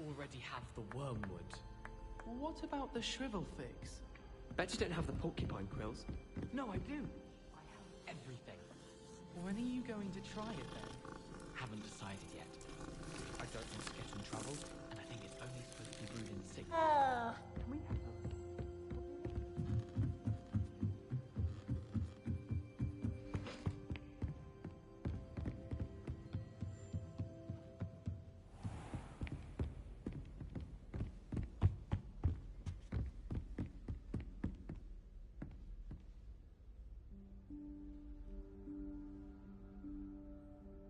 already have the wormwood. What about the shrivel figs? Bet you don't have the porcupine quills. No, I do. I have everything. When are you going to try it then? Haven't decided yet. I don't want to get in trouble, and I think it's only supposed to be brewed in sync. Can we have a...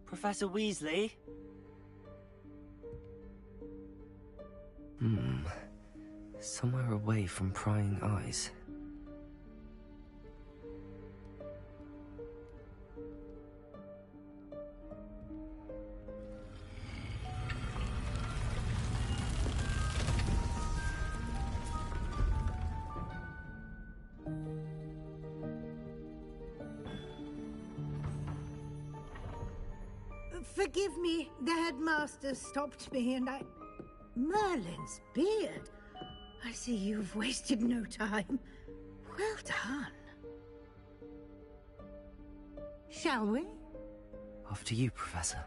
Professor Weasley? Somewhere away from prying eyes. Forgive me, the headmaster stopped me and I... Merlin's beard. I see you've wasted no time. Well done. Shall we? After you, Professor.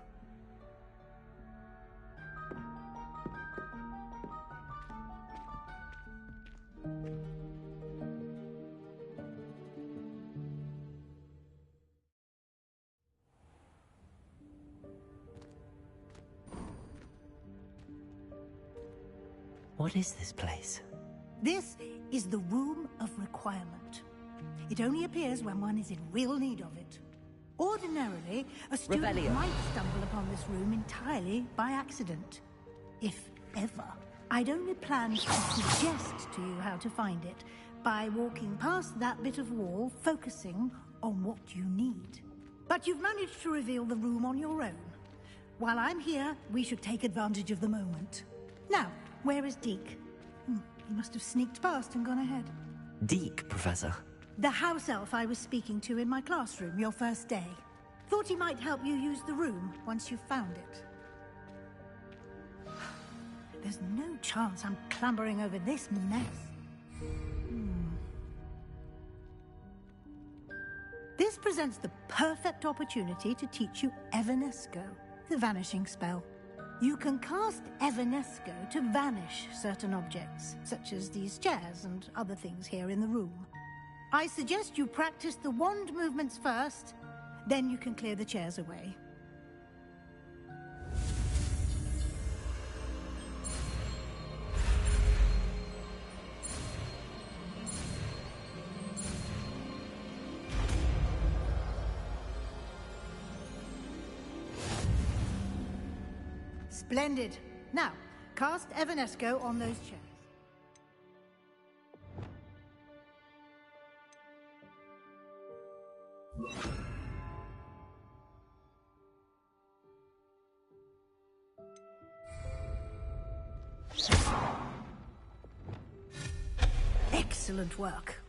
What is this place? This is the Room of Requirement. It only appears when one is in real need of it. Ordinarily, a student Revelio. might stumble upon this room entirely by accident. If ever. I'd only plan to suggest to you how to find it by walking past that bit of wall, focusing on what you need. But you've managed to reveal the room on your own. While I'm here, we should take advantage of the moment. Now, where is Deke? He must have sneaked past and gone ahead. Deke, Professor. The house elf I was speaking to in my classroom your first day. Thought he might help you use the room once you've found it. There's no chance I'm clambering over this mess. This presents the perfect opportunity to teach you Evanesco, the vanishing spell. You can cast Evanesco to vanish certain objects, such as these chairs and other things here in the room. I suggest you practice the wand movements first, then you can clear the chairs away. Splendid. Now, cast Evanesco on those chairs. Excellent work.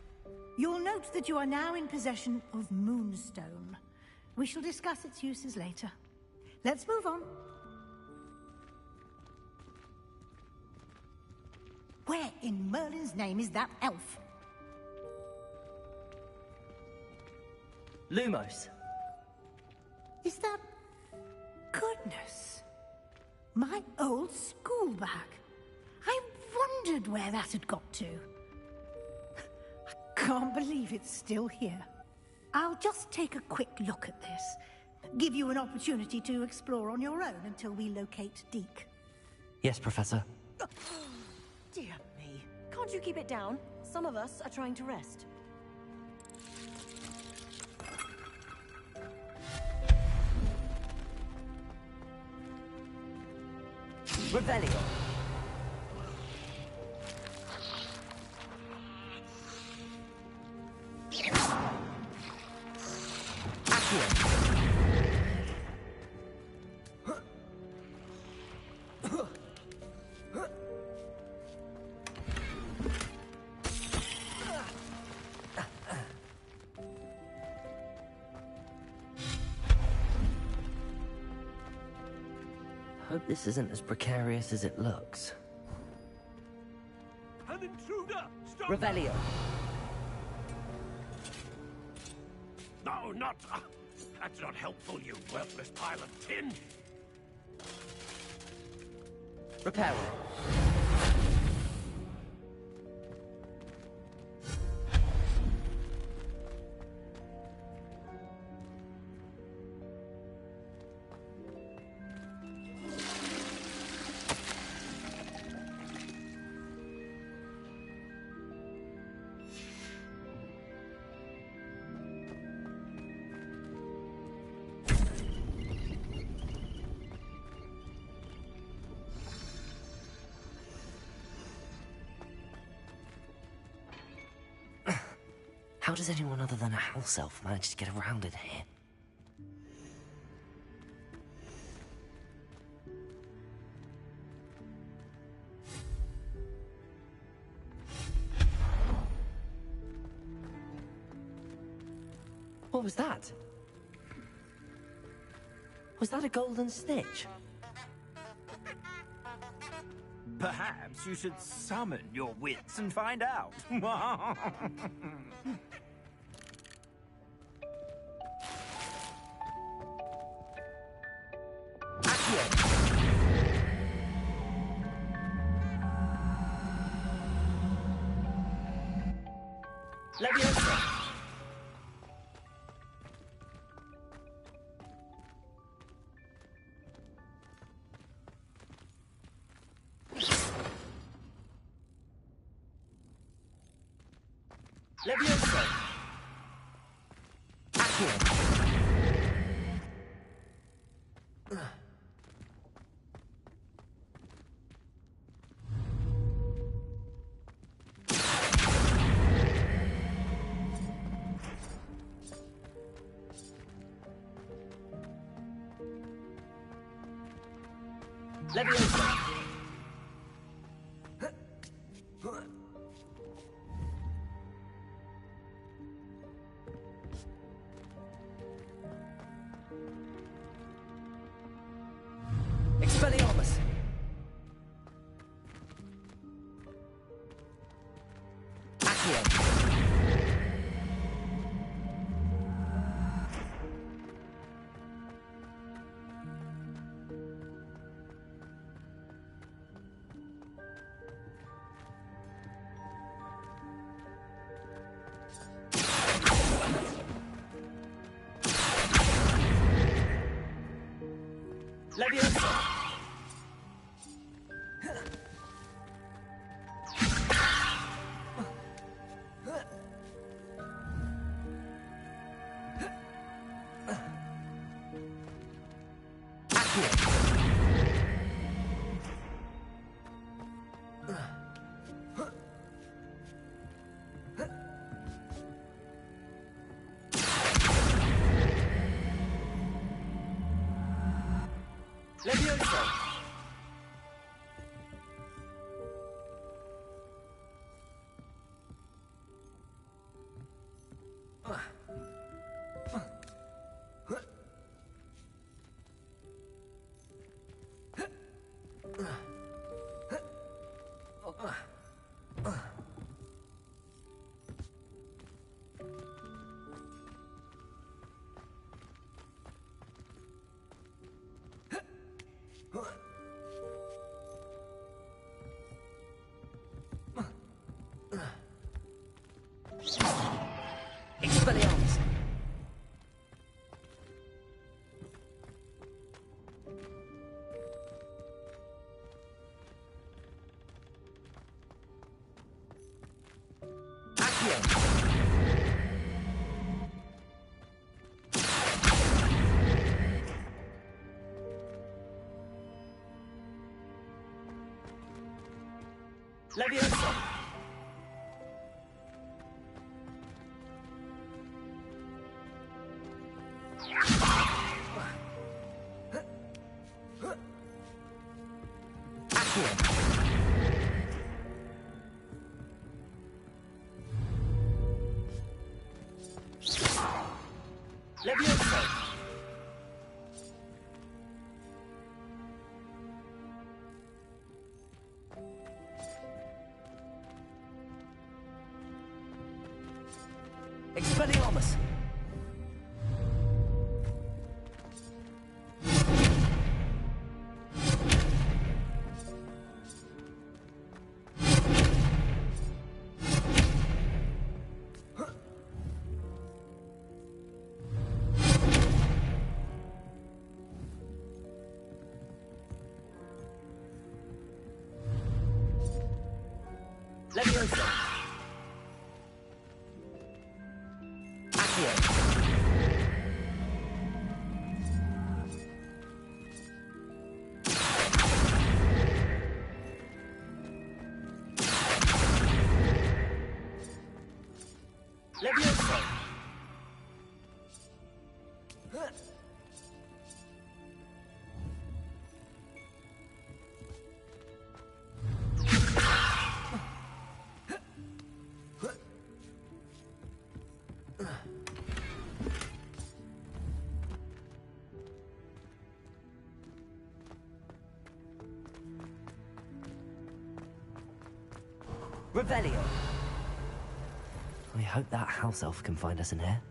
You'll note that you are now in possession of Moonstone. We shall discuss its uses later. Let's move on. Where in Merlin's name is that elf? Lumos. Is that... Goodness. My old school bag. I wondered where that had got to. I can't believe it's still here. I'll just take a quick look at this. Give you an opportunity to explore on your own until we locate Deke. Yes, Professor. Dear me. Can't you keep it down? Some of us are trying to rest. Revelio. Hope this isn't as precarious as it looks. An intruder! Stop! Revelio. No, not... that's not helpful, you worthless pile of tin! Reparo. How does anyone other than a house elf manage to get around in here? What was that? Was that a golden snitch? Perhaps you should summon your wits and find out. Leviosa. Leviosa. Accio. Leviosa. Expelliarmus. Accio. Leviosa. Leviosa. Expelliarmus. Accio. Leviosa. Leviosa. Expelliarmus! Leviosa! Accio! Leviosa! Revelio! I hope that house elf can find us in here.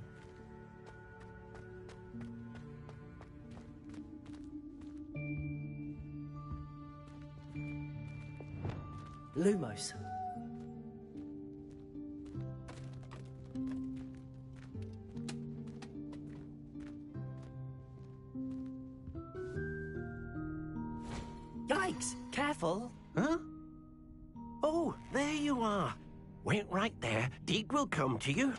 Lumos. Yikes! Careful! Huh? Oh, there you are. Wait right there. Deek will come to you.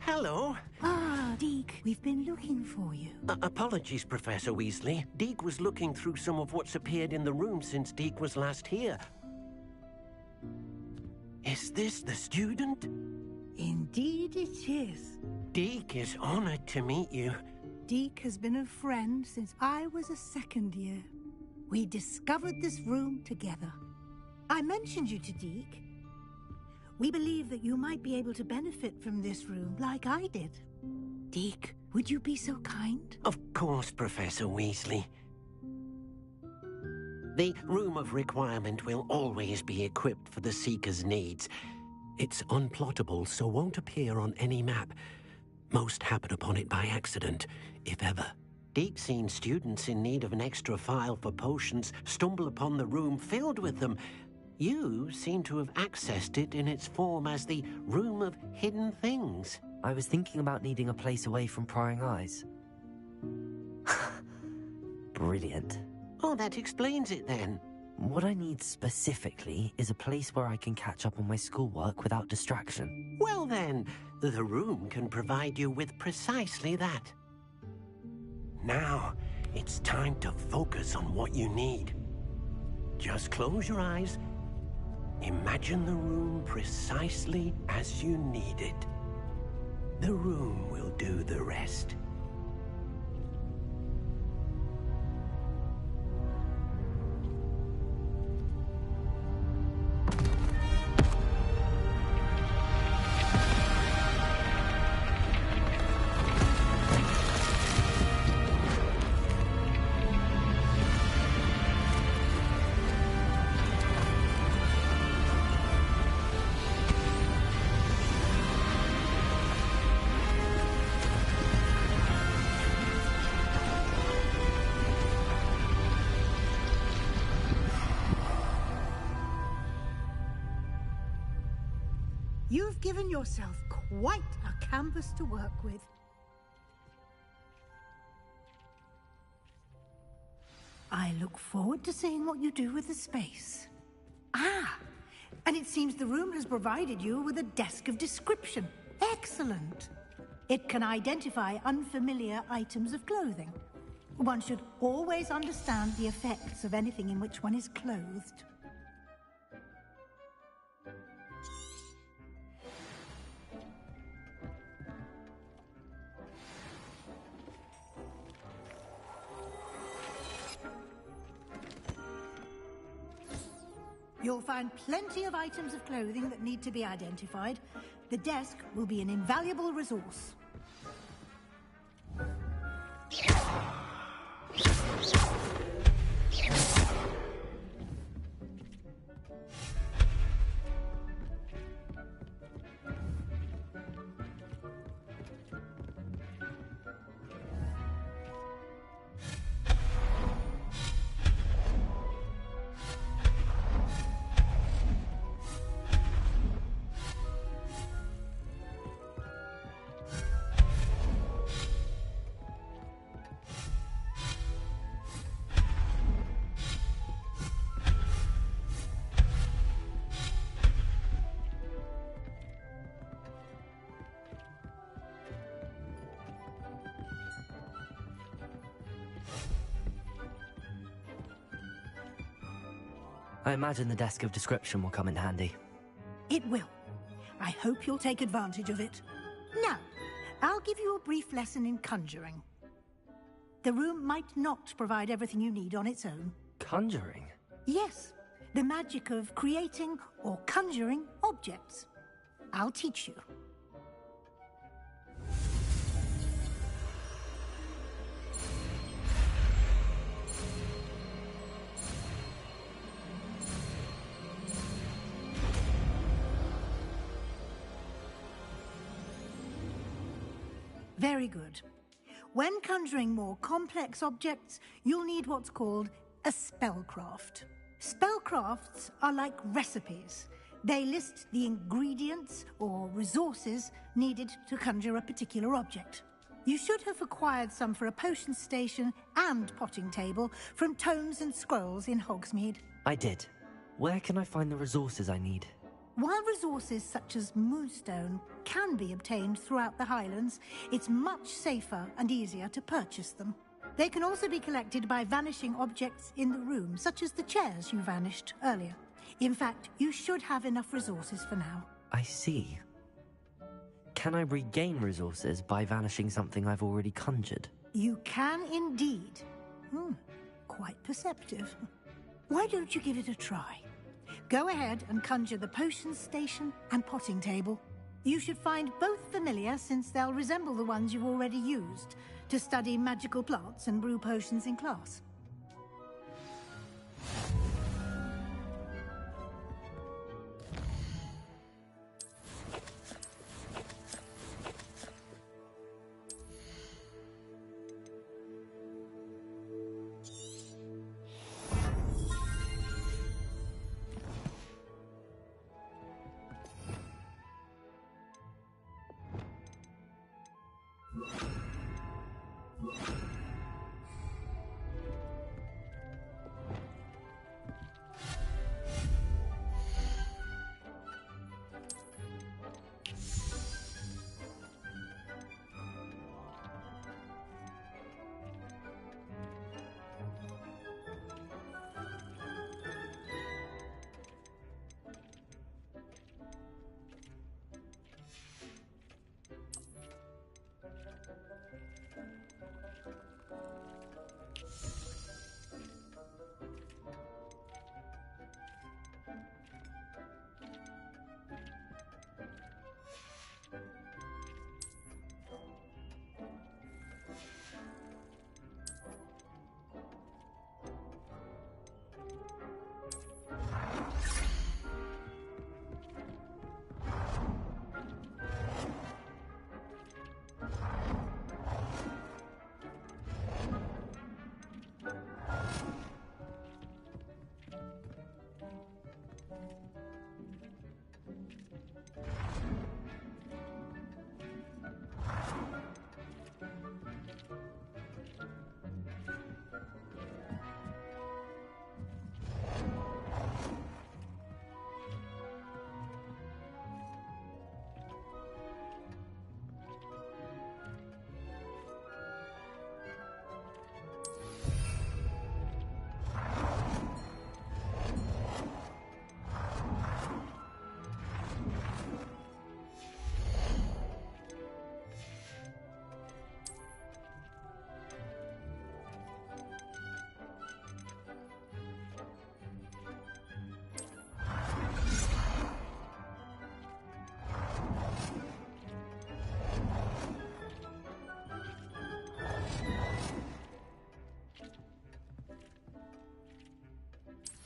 Hello. Ah, Deke, we've been looking for you. Apologies, Professor Weasley. Deek was looking through some of what's appeared in the room since Deek was last here. Is this the student? Indeed it is. Deek is honored to meet you. Deke has been a friend since I was a second year. We discovered this room together. I mentioned you to Deke. We believe that you might be able to benefit from this room like I did. Deke, would you be so kind? Of course, Professor Weasley. The Room of Requirement will always be equipped for the Seeker's needs. It's unplottable, so won't appear on any map. Most happen upon it by accident, if ever. Deke's seen students in need of an extra file for potions stumble upon the room filled with them. You seem to have accessed it in its form as the Room of Hidden Things. I was thinking about needing a place away from prying eyes. Brilliant. Oh, that explains it then. What I need specifically is a place where I can catch up on my schoolwork without distraction. Well then, the room can provide you with precisely that. Now, it's time to focus on what you need. Just close your eyes. Imagine the room precisely as you need it. The room will do the rest. You've given yourself quite a canvas to work with. I look forward to seeing what you do with the space. Ah, and it seems the room has provided you with a desk of description. Excellent. It can identify unfamiliar items of clothing. One should always understand the effects of anything in which one is clothed. You'll find plenty of items of clothing that need to be identified. The desk will be an invaluable resource. I imagine the desk of description will come in handy. It will. I hope you'll take advantage of it. Now, I'll give you a brief lesson in conjuring. The room might not provide everything you need on its own. Conjuring? Yes, the magic of creating or conjuring objects. I'll teach you. Very good. When conjuring more complex objects, you'll need what's called a spellcraft. Spellcrafts are like recipes. They list the ingredients or resources needed to conjure a particular object. You should have acquired some for a potion station and potting table from tomes and scrolls in Hogsmeade. I did. Where can I find the resources I need? While resources such as moonstone can be obtained throughout the Highlands, it's much safer and easier to purchase them. They can also be collected by vanishing objects in the room, such as the chairs you vanished earlier. In fact, you should have enough resources for now. I see. Can I regain resources by vanishing something I've already conjured? You can indeed. Quite perceptive. Why don't you give it a try? Go ahead and conjure the potion station and potting table. You should find both familiar, since they'll resemble the ones you've already used to study magical plants and brew potions in class.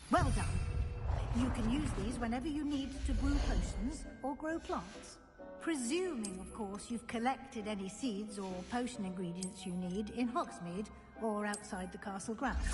Well done. You can use these whenever you need to brew potions or grow plants. Presuming, of course, you've collected any seeds or potion ingredients you need in Hogsmeade or outside the castle grounds.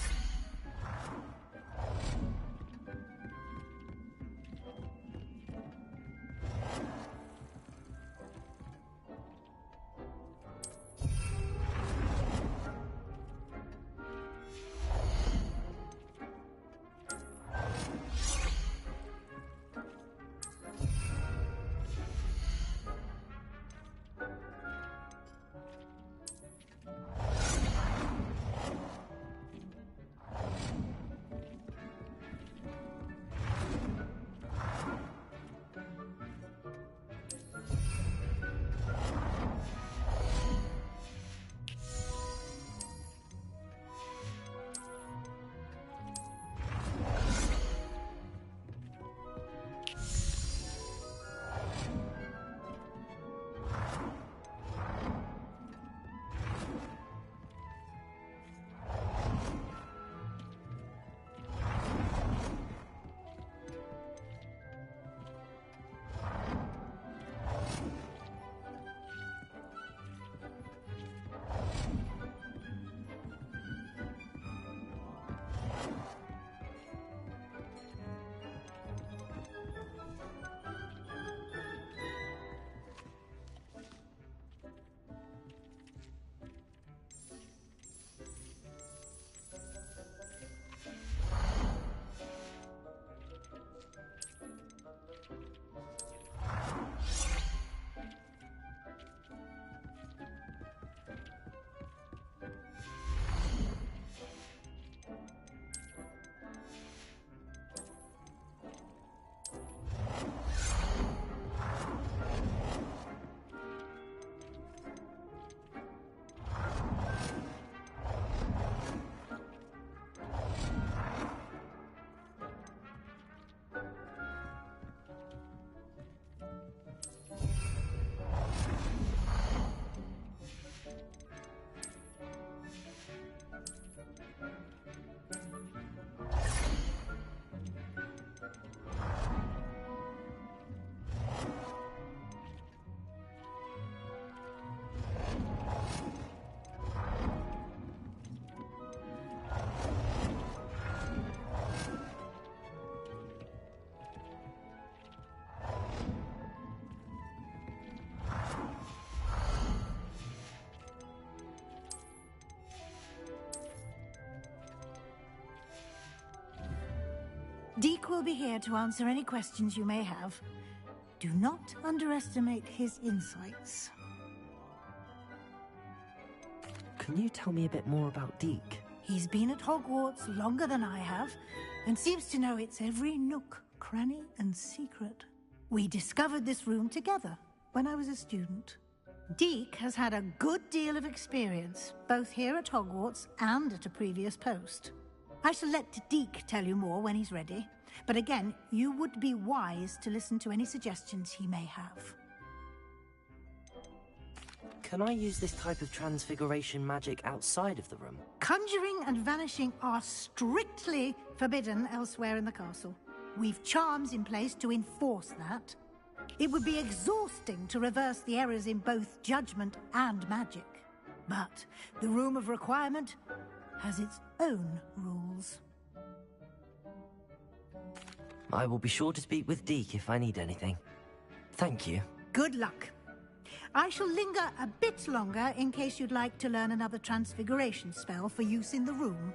Deke will be here to answer any questions you may have. Do not underestimate his insights. Can you tell me a bit more about Deke? He's been at Hogwarts longer than I have, and seems to know its every nook, cranny, and secret. We discovered this room together when I was a student. Deke has had a good deal of experience, both here at Hogwarts and at a previous post. I shall let Deke tell you more when he's ready, but again, you would be wise to listen to any suggestions he may have. Can I use this type of transfiguration magic outside of the room? Conjuring and vanishing are strictly forbidden elsewhere in the castle. We've charms in place to enforce that. It would be exhausting to reverse the errors in both judgment and magic. But the Room of Requirement has its own rules. I will be sure to speak with Deke if I need anything. Thank you. Good luck. I shall linger a bit longer in case you'd like to learn another transfiguration spell for use in the room.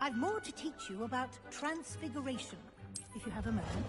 I've more to teach you about transfiguration, if you have a moment.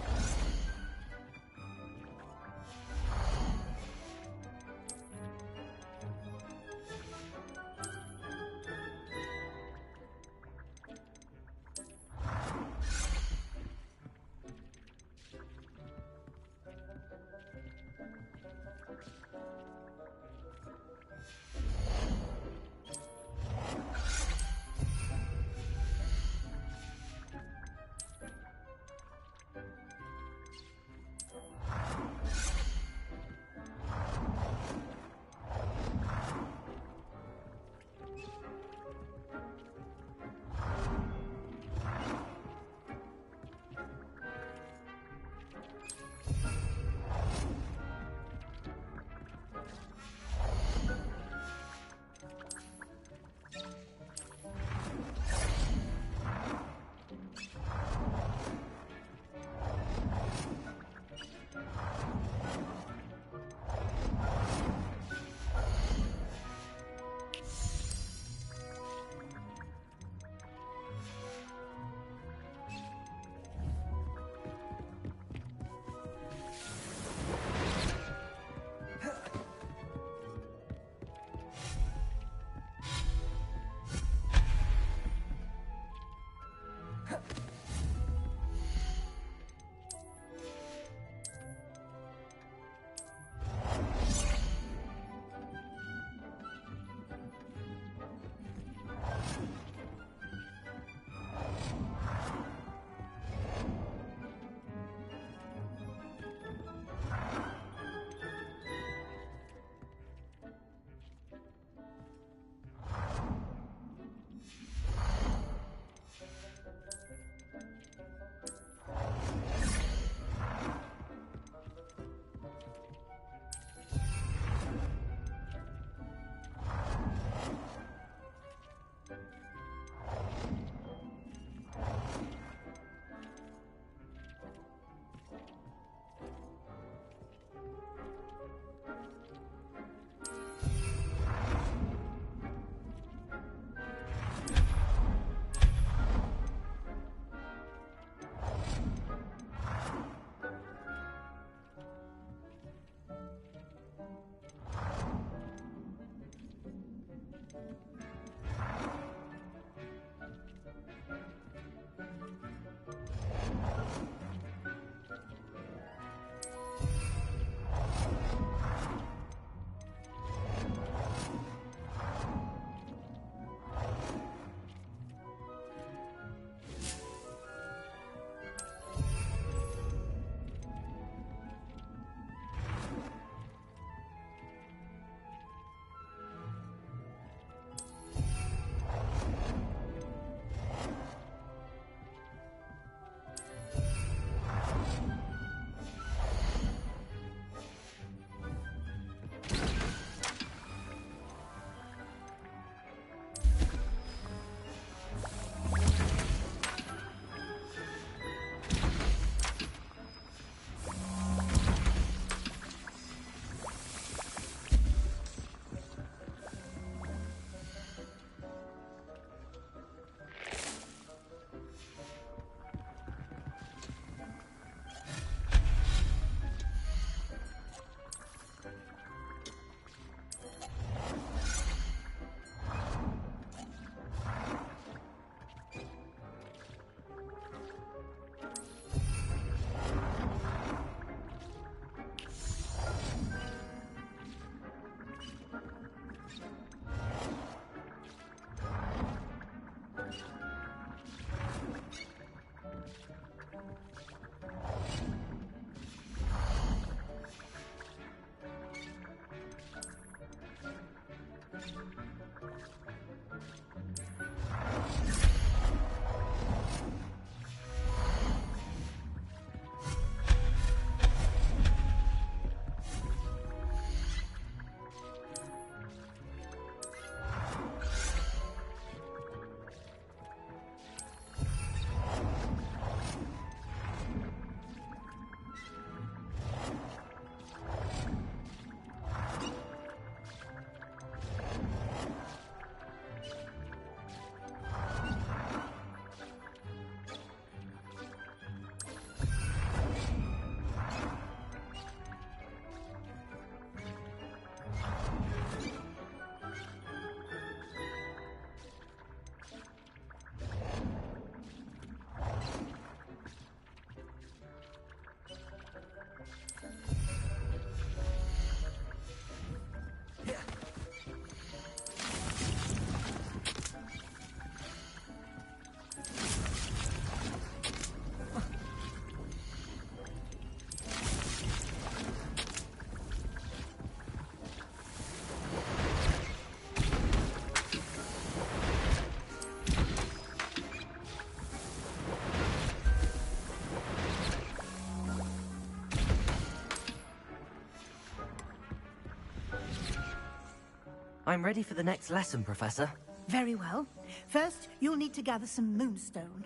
I'm ready for the next lesson, Professor. Very well. First, you'll need to gather some moonstone.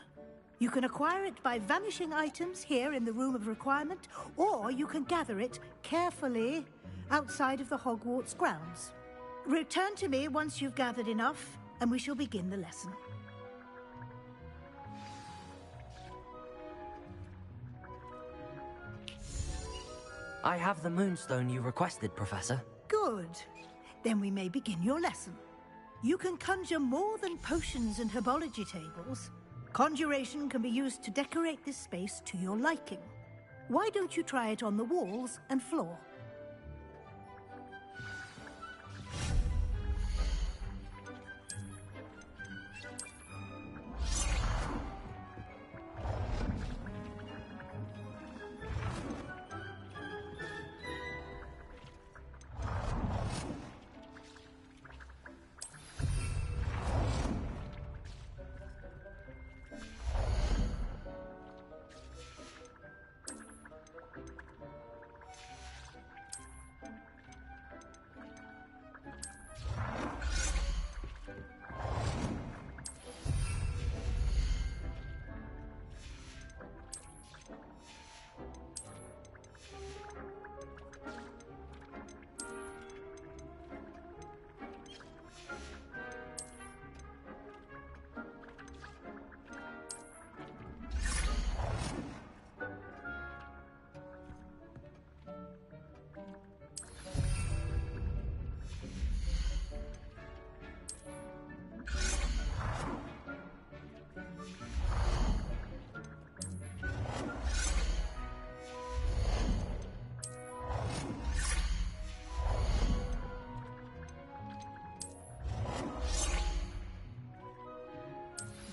You can acquire it by vanishing items here in the Room of Requirement, or you can gather it carefully outside of the Hogwarts grounds. Return to me once you've gathered enough, and we shall begin the lesson. I have the moonstone you requested, Professor. Good. Then we may begin your lesson. You can conjure more than potions and herbology tables. Conjuration can be used to decorate this space to your liking. Why don't you try it on the walls and floor?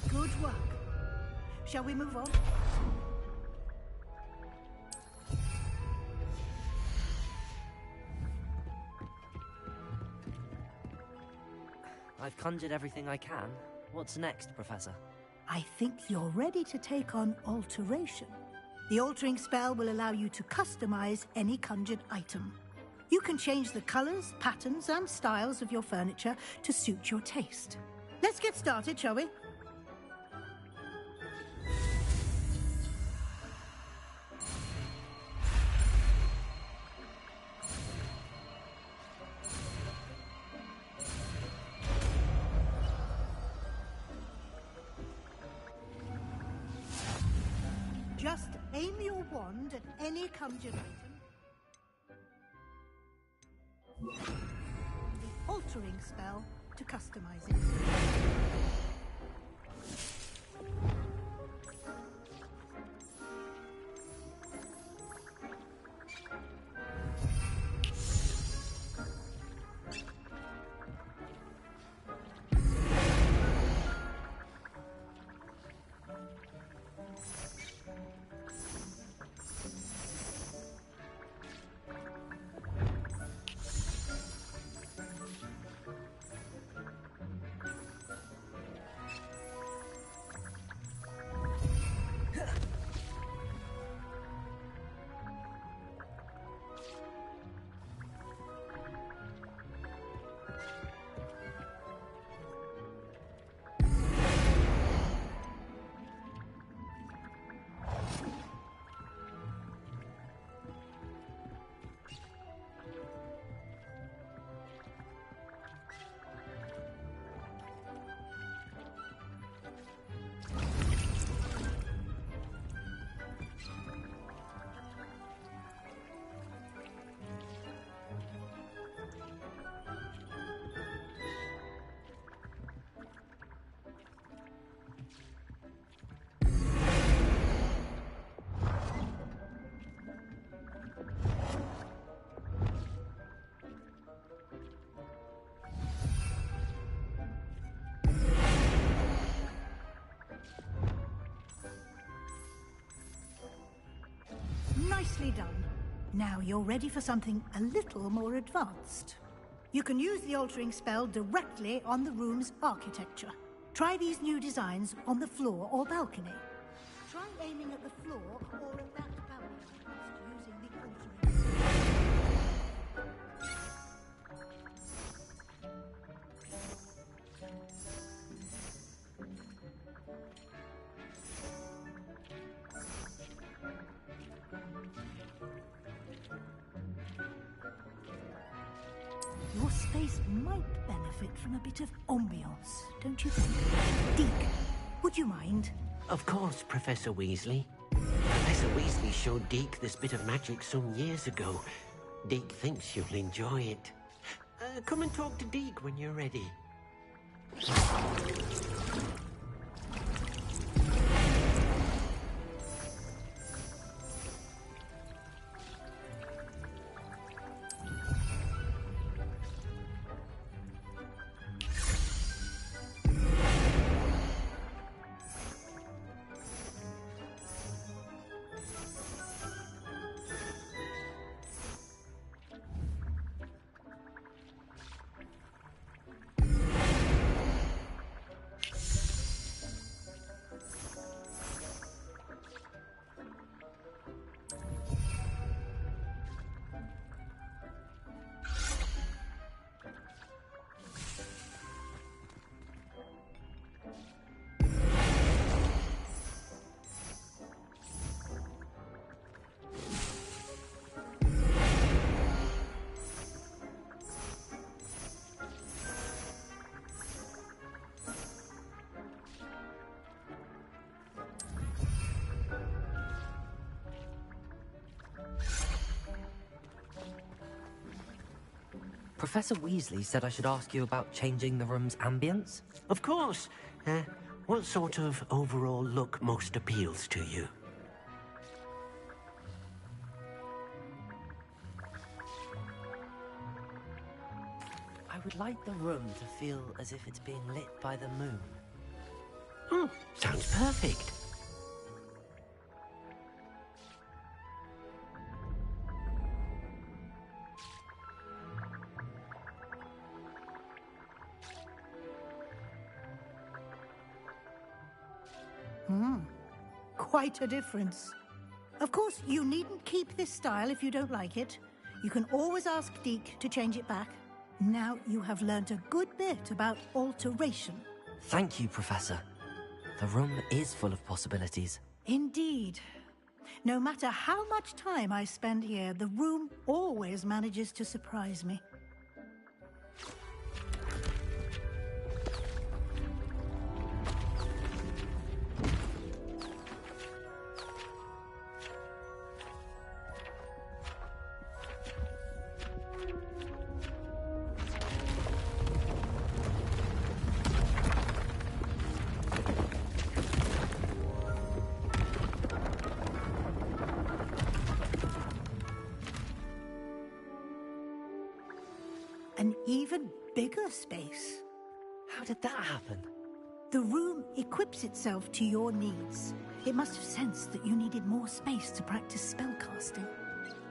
Good work. Shall we move on? I've conjured everything I can. What's next, Professor? I think you're ready to take on alteration. The altering spell will allow you to customize any conjured item. You can change the colors, patterns, and styles of your furniture to suit your taste. Let's get started, shall we? Just aim your wand at any conjured item. The altering spell to customize it. Nicely done. Now you're ready for something a little more advanced. You can use the altering spell directly on the room's architecture. Try these new designs on the floor or balcony. Try aiming at the floor or at that balcony whilst using the altering spell. Your space might benefit from a bit of ambiance, don't you think? Deke, would you mind? Of course, Professor Weasley. Professor Weasley showed Deke this bit of magic some years ago. Deke thinks you'll enjoy it. Come and talk to Deke when you're ready. Professor Weasley said I should ask you about changing the room's ambience. Of course. What sort of overall look most appeals to you? I would like the room to feel as if it's being lit by the moon. Oh, sounds perfect. Quite a difference. Of course, you needn't keep this style if you don't like it. You can always ask Deke to change it back. Now you have learnt a good bit about alteration. Thank you, Professor. The room is full of possibilities. Indeed. No matter how much time I spend here, the room always manages to surprise me. An even bigger space. How did that happen? The room equips itself to your needs. It must have sensed that you needed more space to practice spellcasting.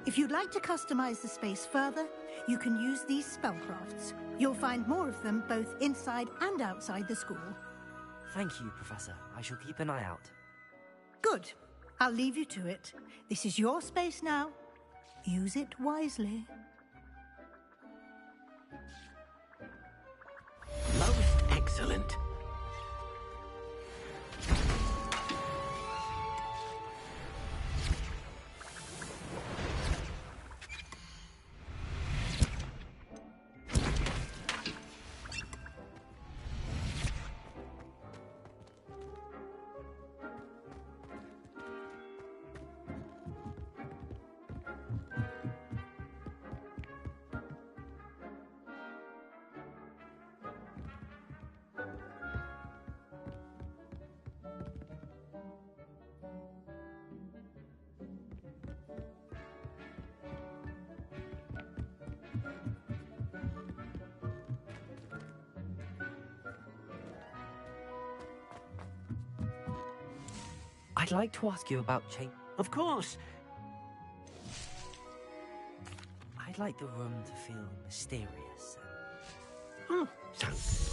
If you'd like to customize the space further, you can use these spellcrafts. You'll find more of them both inside and outside the school. Thank you, Professor. I shall keep an eye out. Good. I'll leave you to it. This is your space now. Use it wisely. Most excellent. I'd like to ask you about Of course. I'd like the room to feel mysterious. Oh, sounds...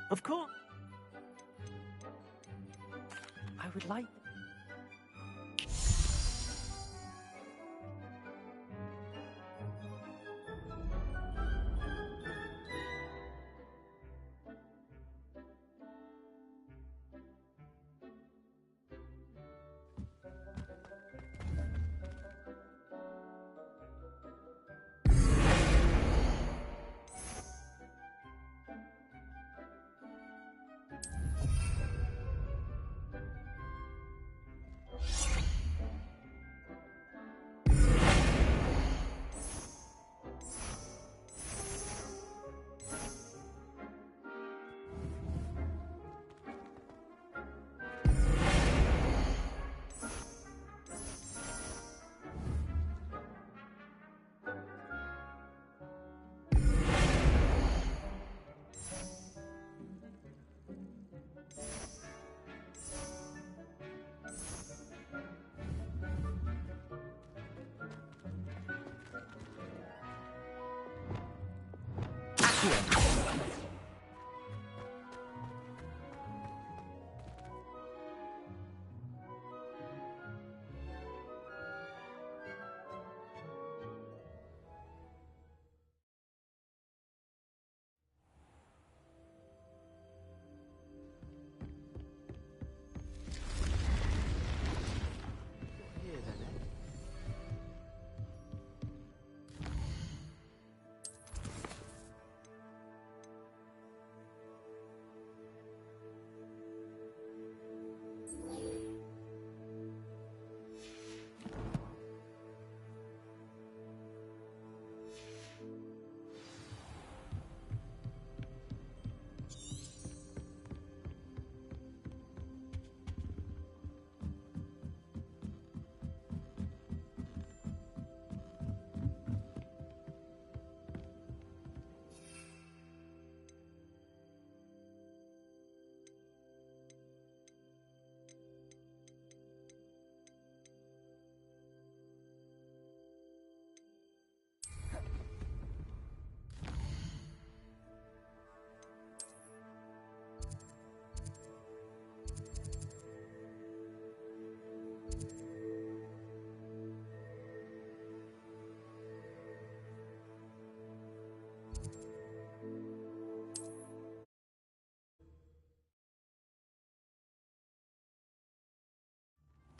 Of course. I would like... quién.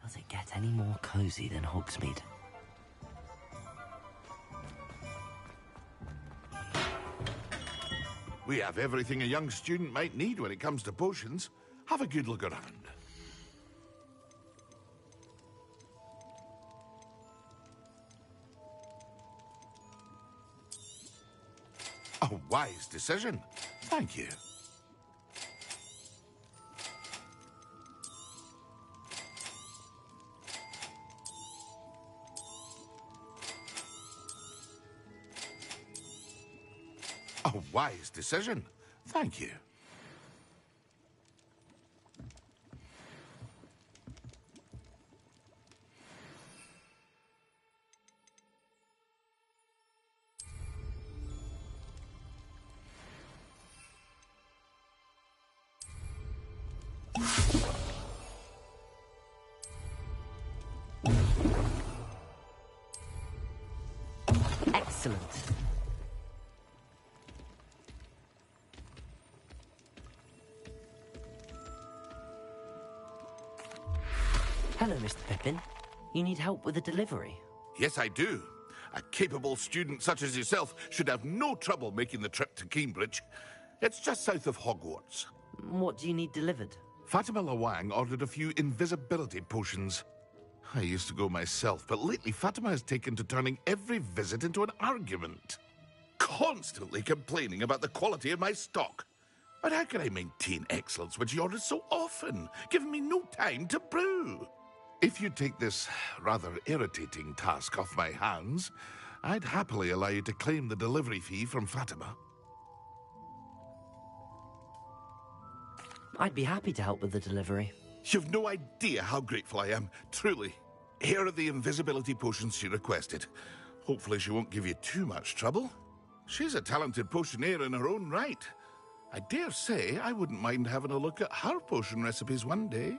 Does it get any more cozy than Hogsmeade? We have everything a young student might need when it comes to potions. Have a good look around. A wise decision. Thank you. A wise decision. Thank you. Excellent. Hello, Mr. Pippin. You need help with a delivery? Yes, I do. A capable student such as yourself should have no trouble making the trip to Cambridge. It's just south of Hogwarts. What do you need delivered? Fatima Lawang ordered a few invisibility potions. I used to go myself, but lately Fatima has taken to turning every visit into an argument. Constantly complaining about the quality of my stock. But how can I maintain excellence when she orders so often, giving me no time to brew? If you take this rather irritating task off my hands, I'd happily allow you to claim the delivery fee from Fatima. I'd be happy to help with the delivery. You've no idea how grateful I am, truly. Here are the invisibility potions she requested. Hopefully she won't give you too much trouble. She's a talented potioneer in her own right. I dare say I wouldn't mind having a look at her potion recipes one day.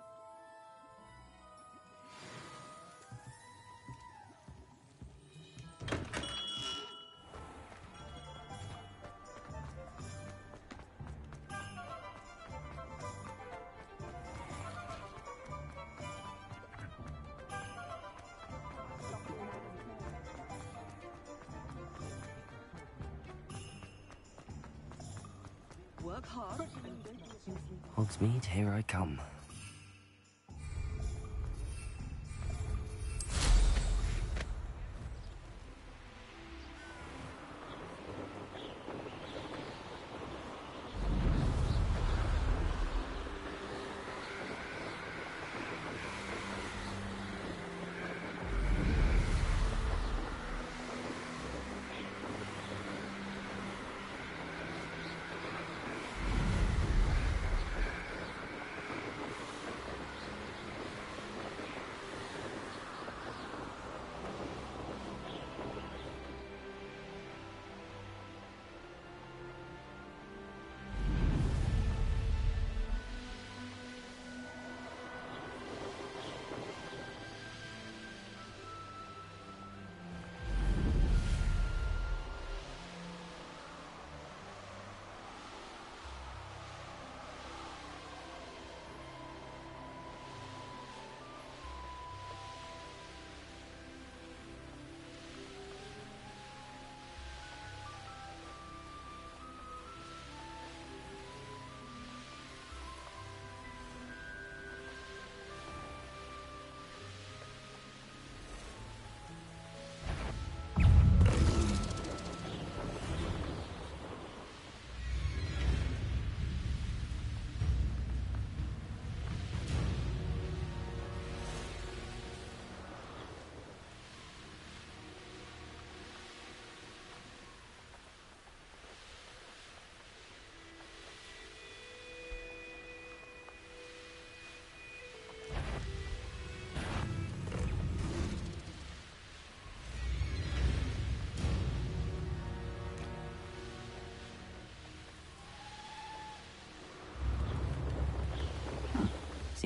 Work hard. Hogsmeade, here I come.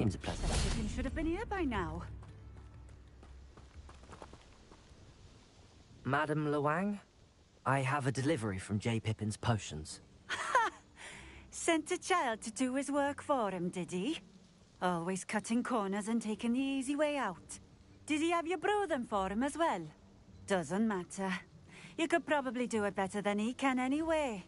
Seems a pleasant. Pippin should have been here by now. Madam Luang, I have a delivery from J. Pippin's potions. Sent a child to do his work for him, did he? Always cutting corners and taking the easy way out. Did he have you brew them for him as well? Doesn't matter. You could probably do it better than he can anyway.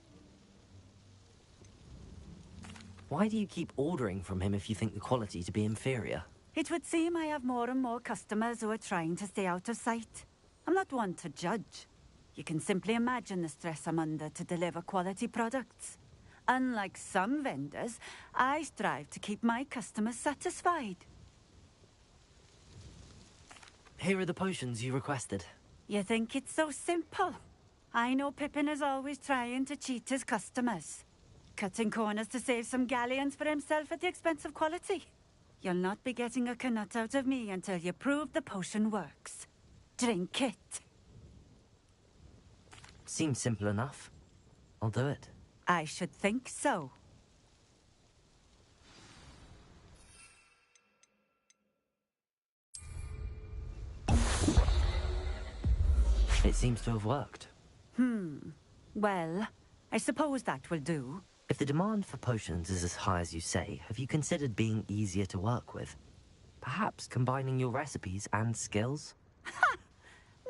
Why do you keep ordering from him if you think the quality to be inferior? It would seem I have more and more customers who are trying to stay out of sight. I'm not one to judge. You can simply imagine the stress I'm under to deliver quality products. Unlike some vendors, I strive to keep my customers satisfied. Here are the potions you requested. You think it's so simple? I know Pippin is always trying to cheat his customers. Cutting corners to save some galleons for himself at the expense of quality. You'll not be getting a canut out of me until you prove the potion works. Drink it. Seems simple enough. I'll do it. I should think so. It seems to have worked. Well, I suppose that will do. If the demand for potions is as high as you say, have you considered being easier to work with? Perhaps combining your recipes and skills?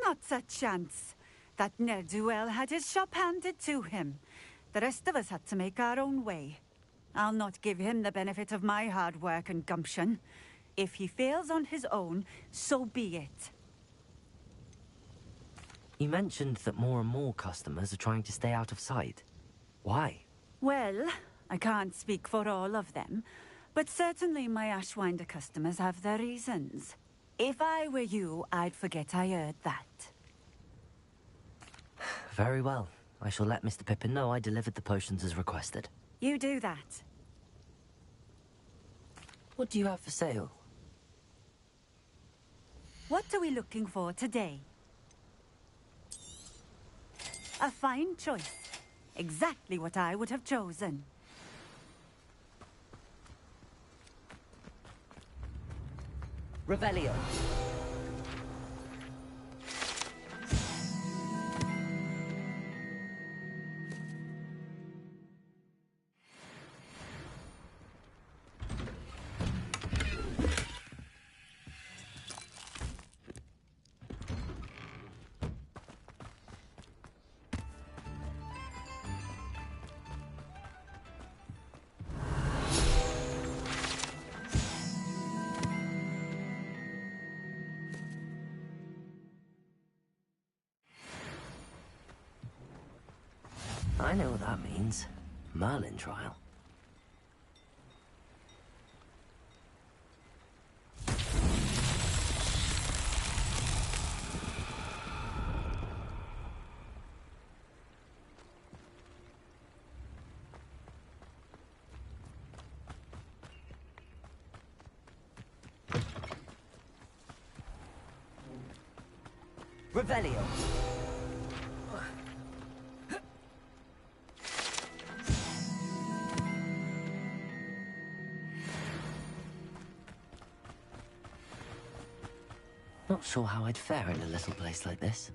Not a chance. That ne'er-do-well had his shop handed to him. The rest of us had to make our own way. I'll not give him the benefit of my hard work and gumption. If he fails on his own, so be it. You mentioned that more and more customers are trying to stay out of sight. Why? Well, I can't speak for all of them, but certainly my Ashwinder customers have their reasons. If I were you, I'd forget I heard that. Very well. I shall let Mr. Pippin know I delivered the potions as requested. You do that. What do you have for sale? What are we looking for today? A fine choice. Exactly what I would have chosen. Revelio. I know what that means. Merlin trial. Revelio. Not sure how I'd fare in a little place like this.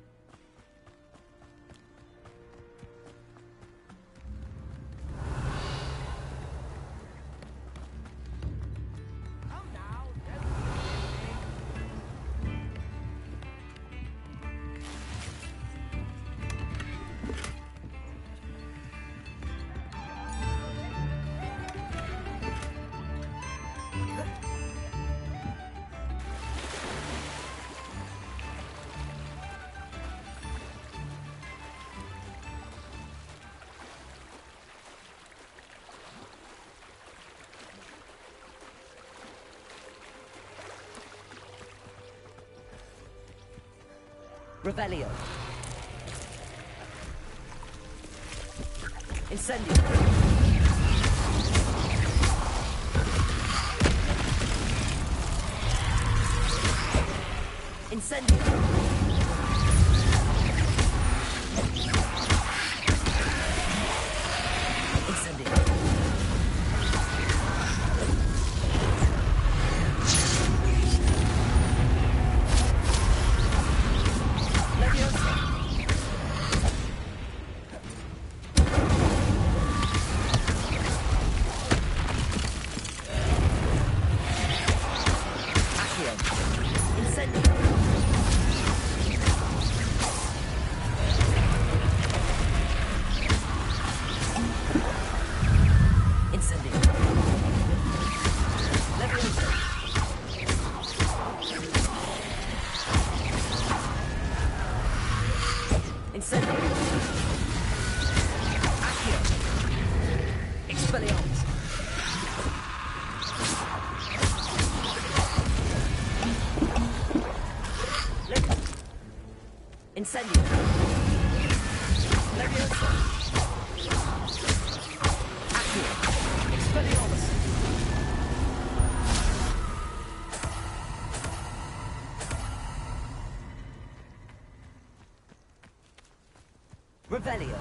Revelio. Incendio. Incendio. Incendio. Incendio. Accio. Expelliarmus. Incendio. Leviosa. Accio. Expelliarmus. Revelio.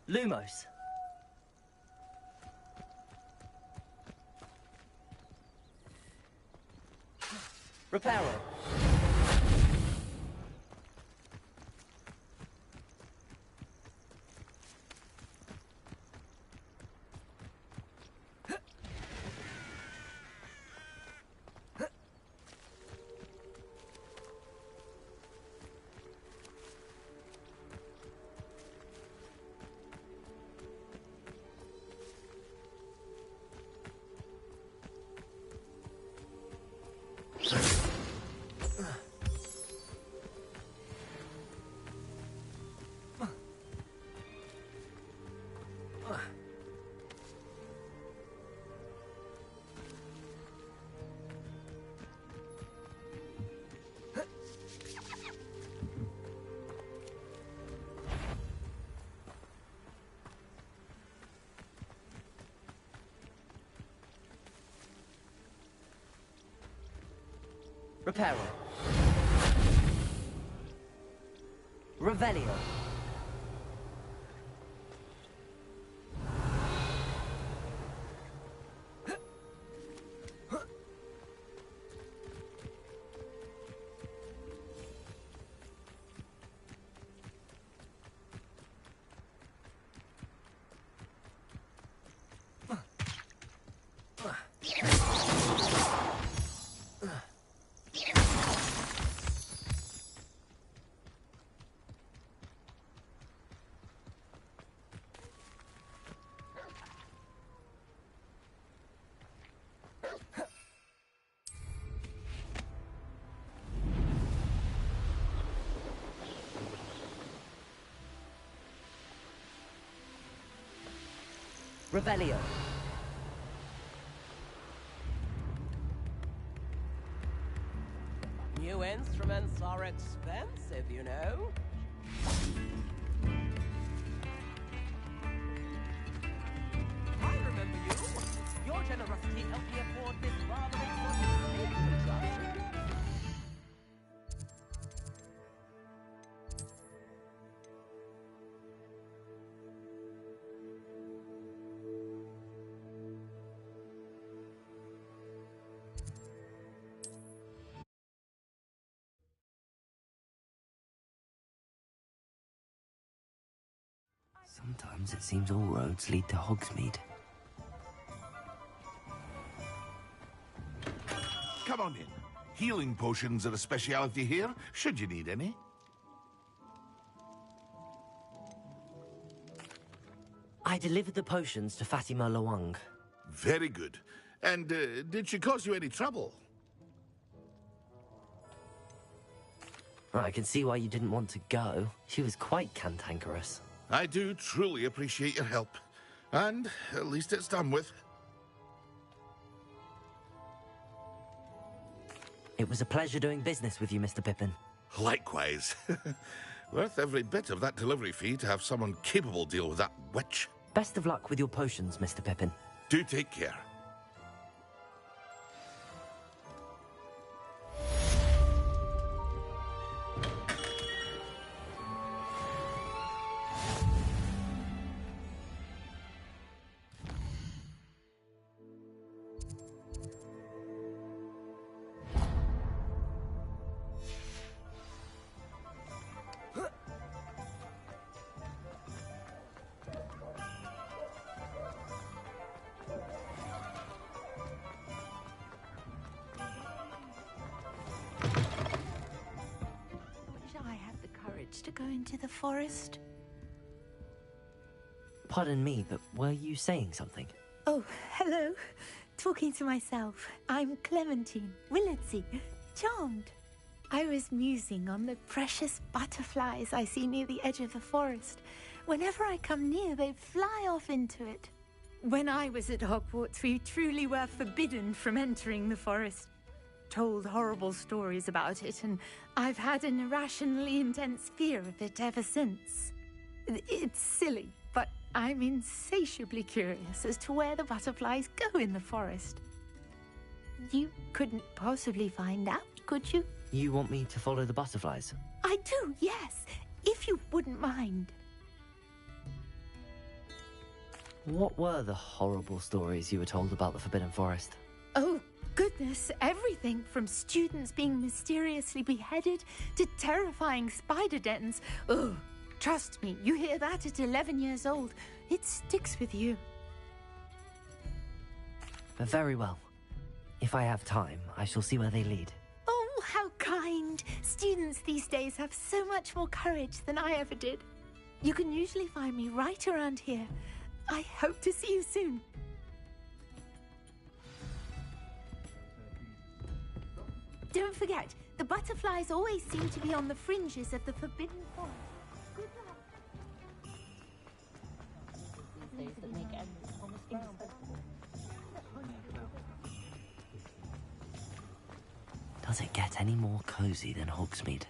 Lumos. Reparo. Reparo. Revelio. Revelio. New instruments are expensive, you know. I remember you. Your generosity helped me afford this rather exotic contraption. Sometimes it seems all roads lead to Hogsmeade. Come on in. Healing potions are a speciality here, should you need any. I delivered the potions to Fatima Lawang. Very good. And did she cause you any trouble? I can see why you didn't want to go. She was quite cantankerous. I do truly appreciate your help. And at least it's done with. It was a pleasure doing business with you, Mr. Pippin. Likewise. Worth every bit of that delivery fee to have someone capable deal with that witch. Best of luck with your potions, Mr. Pippin. Do take care. into the forest? Pardon me, but were you saying something? Oh, hello. Talking to myself. I'm Clementine, Willardsey, charmed. I was musing on the precious butterflies I see near the edge of the forest. Whenever I come near, they fly off into it. When I was at Hogwarts, we truly were forbidden from entering the forest. Told horrible stories about it, and I've had an irrationally intense fear of it ever since. It's silly, but I'm insatiably curious as to where the butterflies go in the forest. You couldn't possibly find out, could you? You want me to follow the butterflies? I do, yes, if you wouldn't mind. What were the horrible stories you were told about the Forbidden Forest? Oh, goodness, everything from students being mysteriously beheaded to terrifying spider dens. Ugh, trust me, you hear that at 11 years old, it sticks with you. Very well. If I have time, I shall see where they lead. Oh, how kind. Students these days have so much more courage than I ever did. You can usually find me right around here. I hope to see you soon. Don't forget, the butterflies always seem to be on the fringes of the Forbidden Forest. Good luck. Does it get any more cozy than Hogsmeade?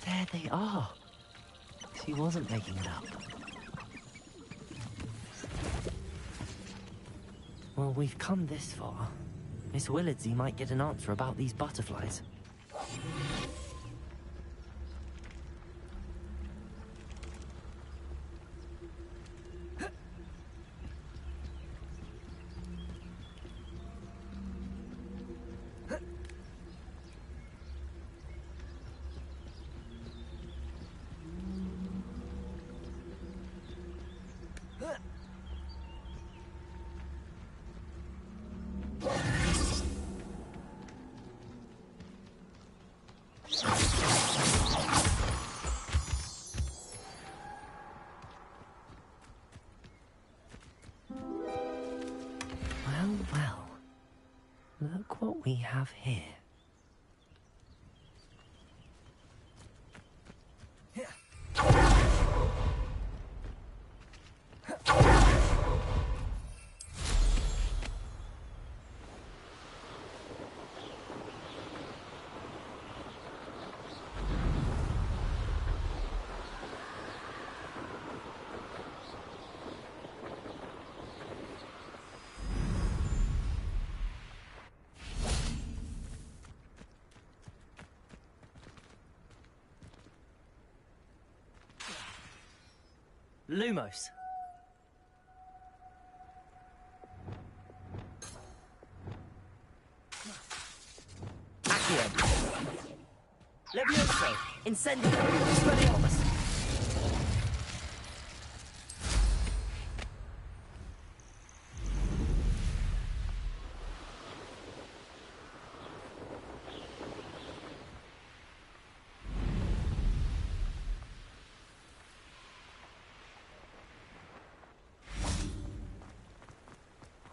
There they are. She wasn't making it up. Well, we've come this far. Miss Willardsey might get an answer about these butterflies. Well, look what we have here. Lumos. Accio. Levioso. Incendio. Expelliarmus.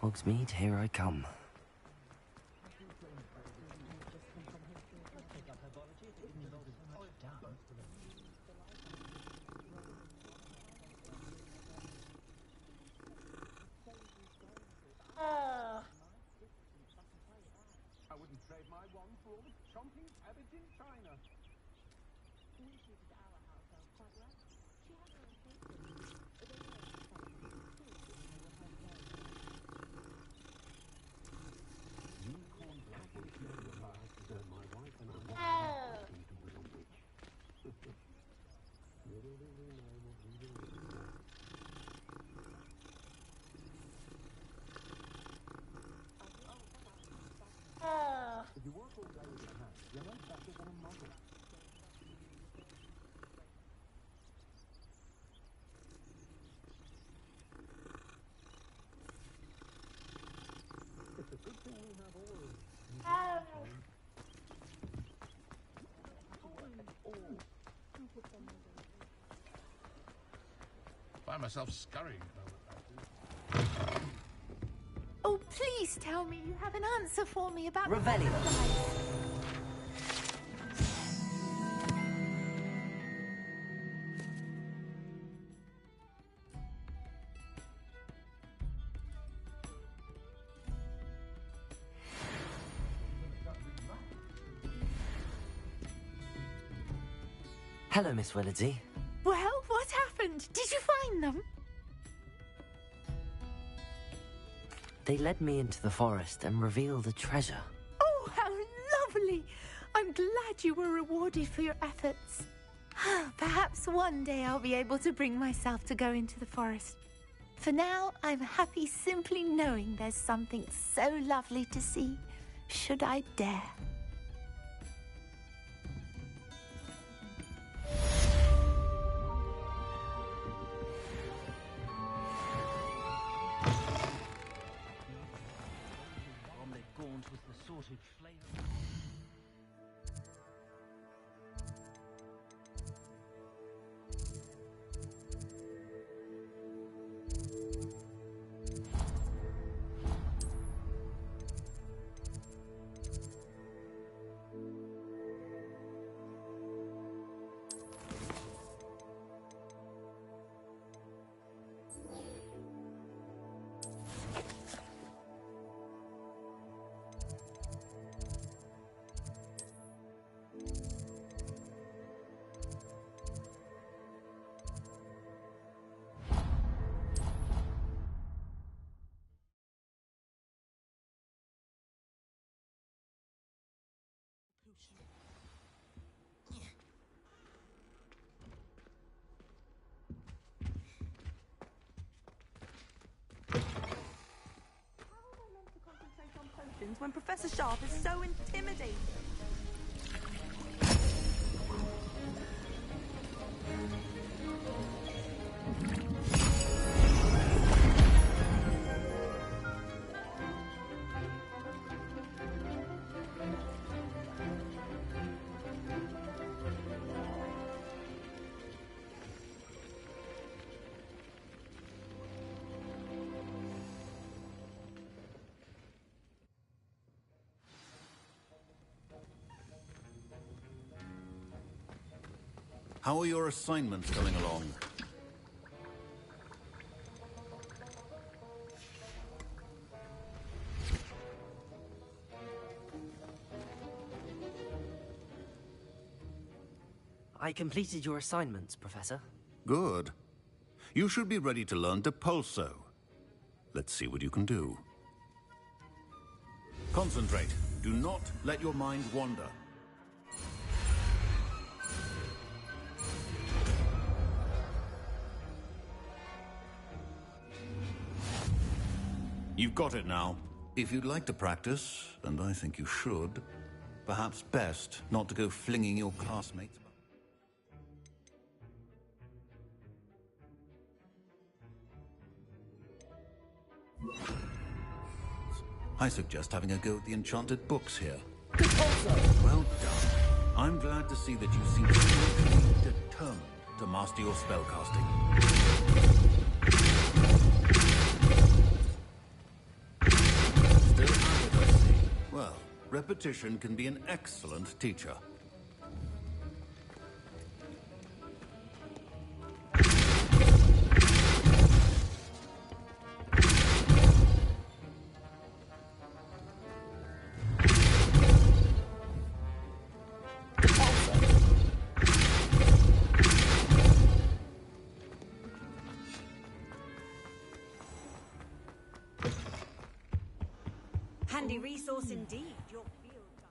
Hogsmeade, here I come. I wouldn't trade my one for all the chomping cabbage in China. Find myself scurrying over that. Oh, please tell me you have an answer for me about Revelio. the butterflies. Hello, Miss Willardsey. Well, what happened? Did you find them? They led me into the forest and revealed a treasure. Oh, how lovely! I'm glad you were rewarded for your efforts. Perhaps one day I'll be able to bring myself to go into the forest. For now, I'm happy simply knowing there's something so lovely to see, should I dare. Gaunt with the sorted flail. When Professor Sharp is so intimidating. How are your assignments coming along? I completed your assignments, Professor. Good. You should be ready to learn Depulso. Let's see what you can do. Concentrate. Do not let your mind wander. You've got it now. If you'd like to practice, and I think you should, perhaps best not to go flinging your classmates. I suggest having a go at the enchanted books here. Well done. I'm glad to see that you seem seriously determined to master your spellcasting. Still at it, I see. Well, repetition can be an excellent teacher. Handy resource indeed, your field guide.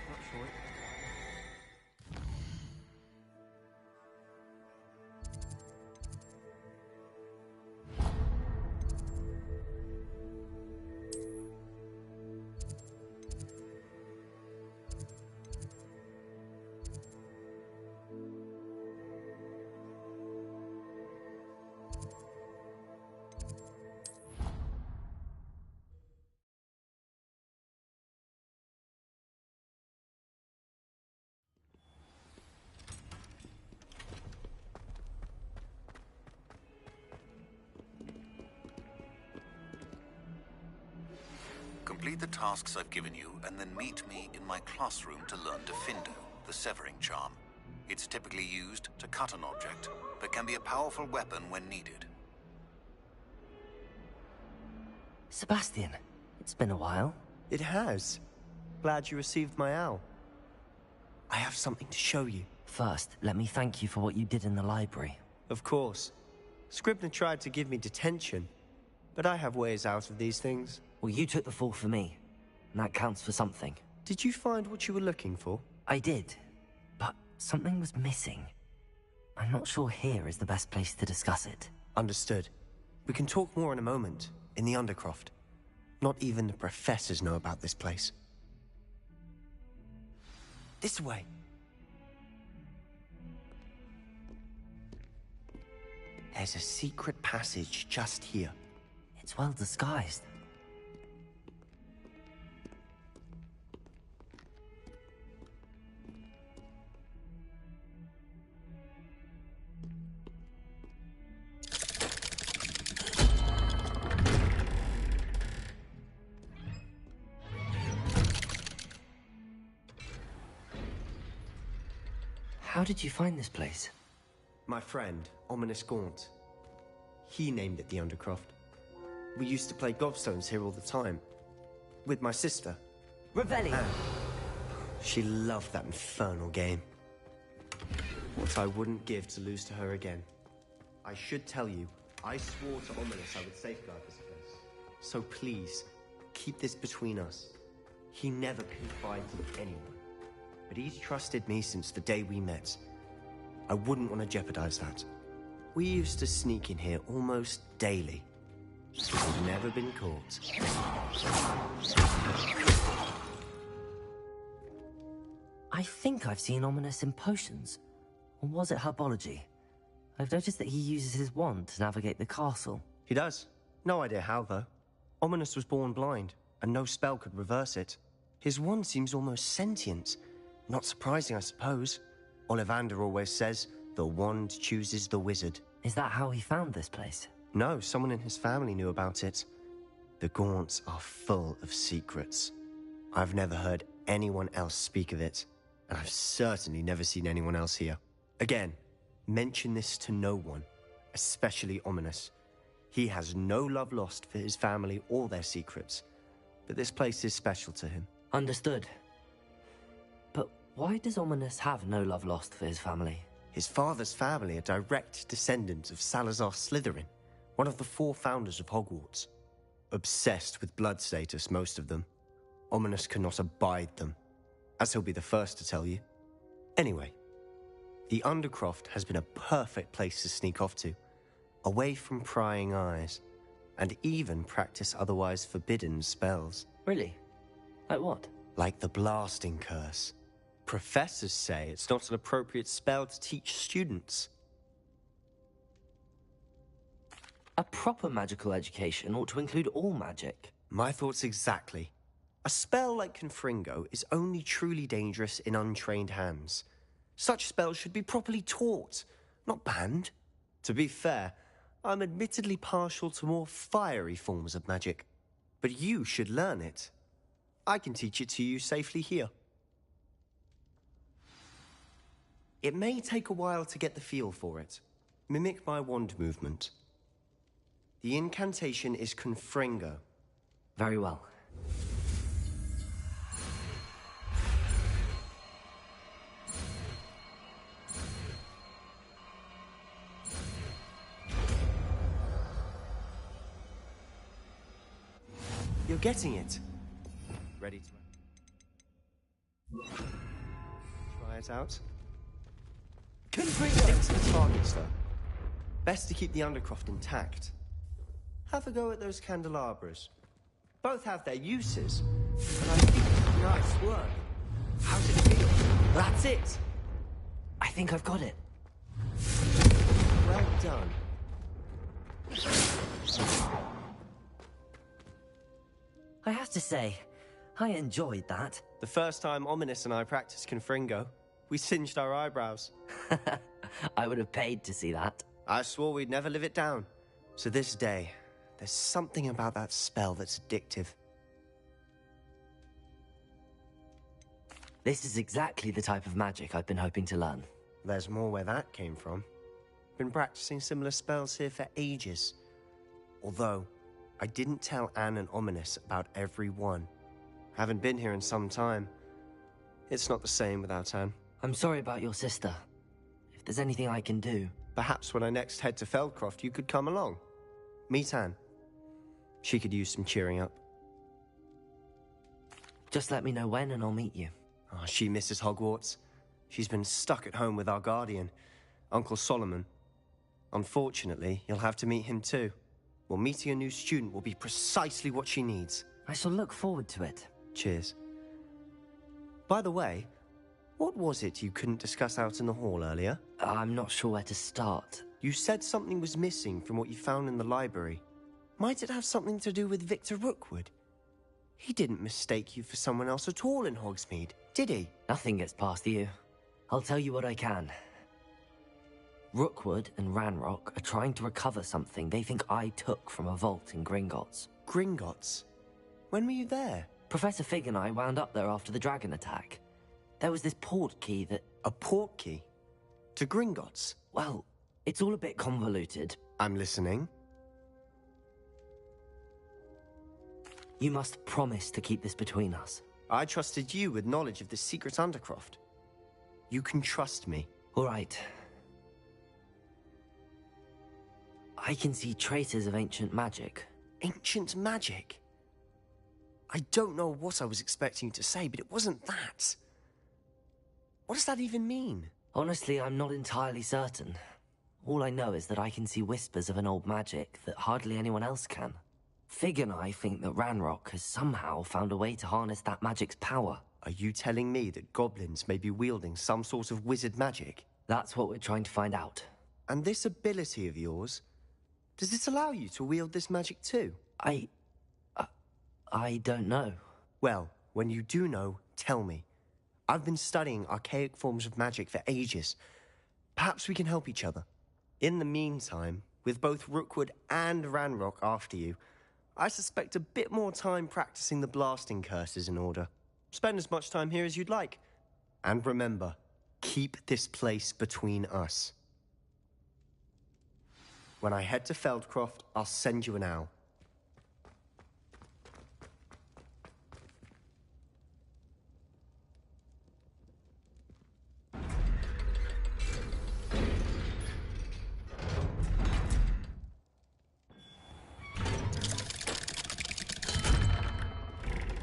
Not sure. Complete the tasks I've given you, and then meet me in my classroom to learn Diffindo, the severing charm. It's typically used to cut an object, but can be a powerful weapon when needed. Sebastian, it's been a while. It has. Glad you received my owl. I have something to show you. First, let me thank you for what you did in the library. Of course. Scribner tried to give me detention, but I have ways out of these things. Well, you took the fall for me, and that counts for something. Did you find what you were looking for? I did, but something was missing. I'm not sure here is the best place to discuss it. Understood. We can talk more in a moment, in the Undercroft. Not even the professors know about this place. This way. There's a secret passage just here. It's well disguised. How did you find this place? My friend, Ominous Gaunt. He named it the Undercroft. We used to play gobstones here all the time. With my sister. Revelio! She loved that infernal game. What I wouldn't give to lose to her again. I should tell you, I swore to Ominous I would safeguard this place. So please, keep this between us. He never confided in anyone. But he's trusted me since the day we met. I wouldn't want to jeopardize that. We used to sneak in here almost daily. We've never been caught. I think I've seen Ominous in potions. Or was it herbology? I've noticed that he uses his wand to navigate the castle. He does. No idea how, though. Ominous was born blind, and no spell could reverse it. His wand seems almost sentient. Not surprising, I suppose. Ollivander always says, the wand chooses the wizard. Is that how he found this place? No, someone in his family knew about it. The Gaunts are full of secrets. I've never heard anyone else speak of it, and I've certainly never seen anyone else here. Again, mention this to no one, especially Ominous. He has no love lost for his family or their secrets, but this place is special to him. Understood. But why does Ominous have no love lost for his family? His father's family are direct descendants of Salazar Slytherin, one of the 4 founders of Hogwarts. Obsessed with blood status, most of them. Ominous cannot abide them, as he'll be the first to tell you. Anyway, the Undercroft has been a perfect place to sneak off to, away from prying eyes, and even practice otherwise forbidden spells. Really? Like what? Like the blasting curse. Professors say it's not an appropriate spell to teach students. A proper magical education ought to include all magic. My thoughts exactly. A spell like Confringo is only truly dangerous in untrained hands. Such spells should be properly taught, not banned. To be fair, I'm admittedly partial to more fiery forms of magic. But you should learn it. I can teach it to you safely here. It may take a while to get the feel for it. Mimic my wand movement. The incantation is Confringo. Very well. You're getting it. Ready to... Try it out. Confringo! It's the targets, though. Best to keep the Undercroft intact. Have a go at those candelabras. Both have their uses, but I think it's nice work. How's it feel? That's it! I think I've got it. Well done. I have to say, I enjoyed that. The first time Ominous and I practiced Confringo, we singed our eyebrows. I would have paid to see that. I swore we'd never live it down. To this day, there's something about that spell that's addictive. This is exactly the type of magic I've been hoping to learn. There's more where that came from. Been practicing similar spells here for ages. Although, I didn't tell Anne and Ominous about every one. Haven't been here in some time. It's not the same without Anne. I'm sorry about your sister. If there's anything I can do... Perhaps when I next head to Feldcroft, you could come along. Meet Anne. She could use some cheering up. Just let me know when and I'll meet you. Oh, she misses Hogwarts. She's been stuck at home with our guardian, Uncle Solomon. Unfortunately, you'll have to meet him too. Well, meeting a new student will be precisely what she needs. I shall look forward to it. Cheers. By the way, what was it you couldn't discuss out in the hall earlier? I'm not sure where to start. You said something was missing from what you found in the library. Might it have something to do with Victor Rookwood? He didn't mistake you for someone else at all in Hogsmeade, did he? Nothing gets past you. I'll tell you what I can. Rookwood and Ranrock are trying to recover something they think I took from a vault in Gringotts. Gringotts? When were you there? Professor Fig and I wound up there after the dragon attack. There was this port key that... A port key? To Gringotts? Well, it's all a bit convoluted. I'm listening. You must promise to keep this between us. I trusted you with knowledge of the secret Undercroft. You can trust me. All right. I can see traces of ancient magic. Ancient magic? I don't know what I was expecting you to say, but it wasn't that. What does that even mean? Honestly, I'm not entirely certain. All I know is that I can see whispers of an old magic that hardly anyone else can. Fig and I think that Ranrock has somehow found a way to harness that magic's power. Are you telling me that goblins may be wielding some sort of wizard magic? That's what we're trying to find out. And this ability of yours, does it allow you to wield this magic too? I don't know. Well, when you do know, tell me. I've been studying archaic forms of magic for ages. Perhaps we can help each other. In the meantime, with both Rookwood and Ranrock after you, I suspect a bit more time practicing the blasting curse is in order. Spend as much time here as you'd like. And remember, keep this place between us. When I head to Feldcroft, I'll send you an owl.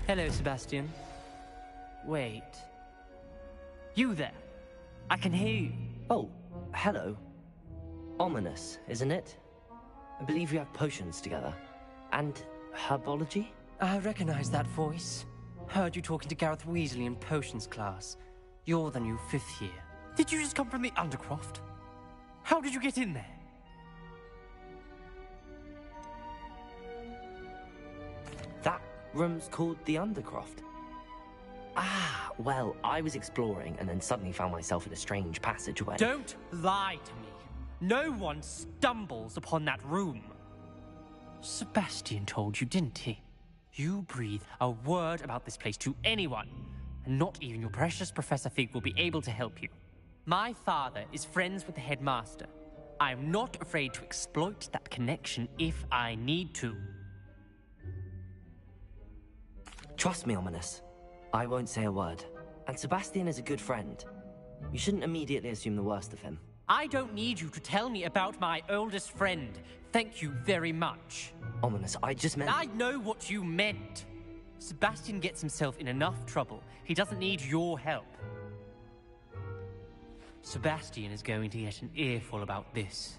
Hello, Sebastian. Wait. You there? I can hear you. Oh, hello. Ominous, isn't it? I believe you have potions together. And herbology? I recognize that voice. Heard you talking to Gareth Weasley in potions class. You're the new 5th year. Did you just come from the Undercroft? How did you get in there? That room's called the Undercroft. Ah, well, I was exploring and then suddenly found myself in a strange passageway. Don't lie to me. No one stumbles upon that room. Sebastian told you, didn't he? You breathe a word about this place to anyone, and not even your precious Professor Fig will be able to help you. My father is friends with the headmaster. I am not afraid to exploit that connection if I need to. Trust me, Ominous. I won't say a word. And Sebastian is a good friend. You shouldn't immediately assume the worst of him. I don't need you to tell me about my oldest friend. Thank you very much. Ominous, I just meant... I know what you meant. Sebastian gets himself in enough trouble. He doesn't need your help. Sebastian is going to get an earful about this.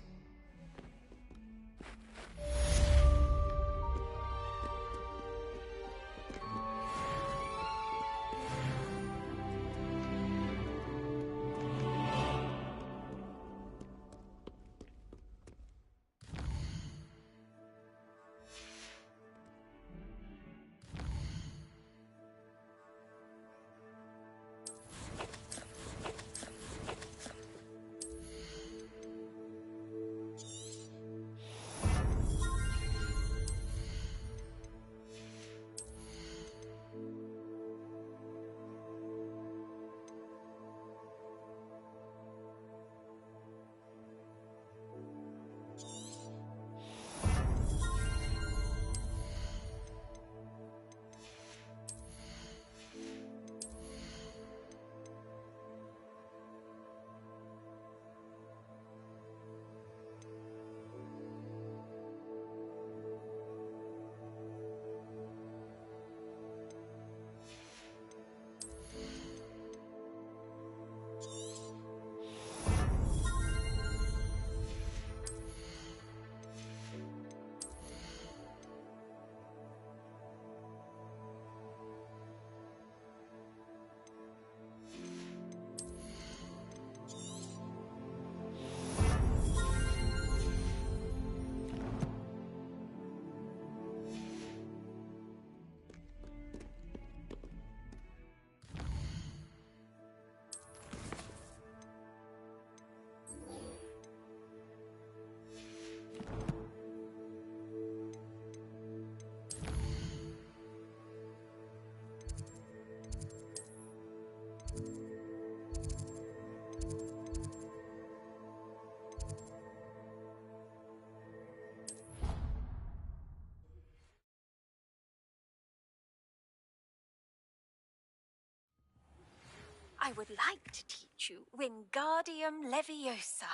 I would like to teach you Wingardium Leviosa.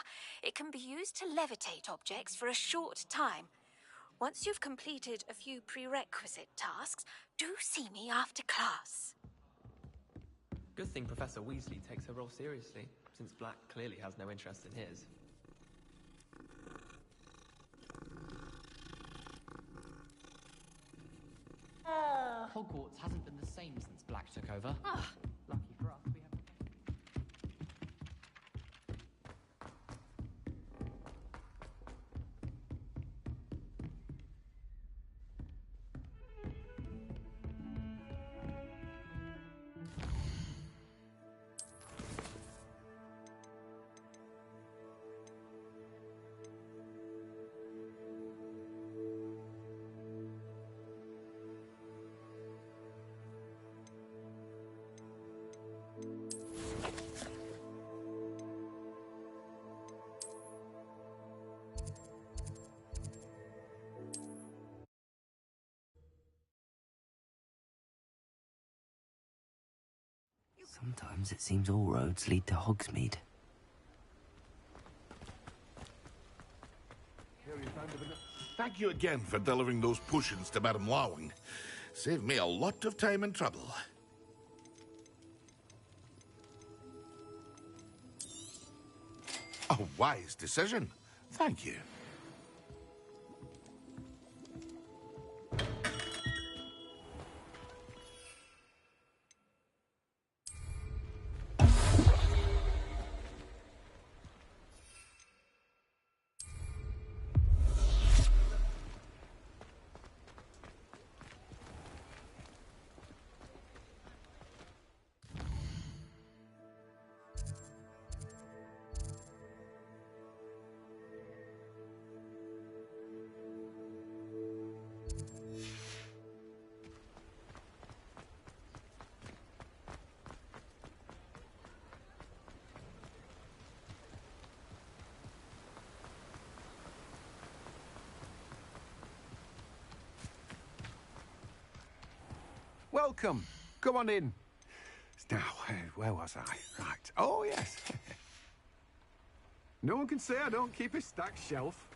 It can be used to levitate objects for a short time. Once you've completed a few prerequisite tasks, do see me after class. Good thing Professor Weasley takes her role seriously, since Black clearly has no interest in his. Hogwarts hasn't been the same since Black took over. Lucky for us, we have... Sometimes it seems all roads lead to Hogsmeade. Thank you again for delivering those potions to Madame Lowing. Saved me a lot of time and trouble. A wise decision. Thank you. Welcome. Come on in. Now, where was I? Right. Oh, yes. No one can say I don't keep a stacked shelf.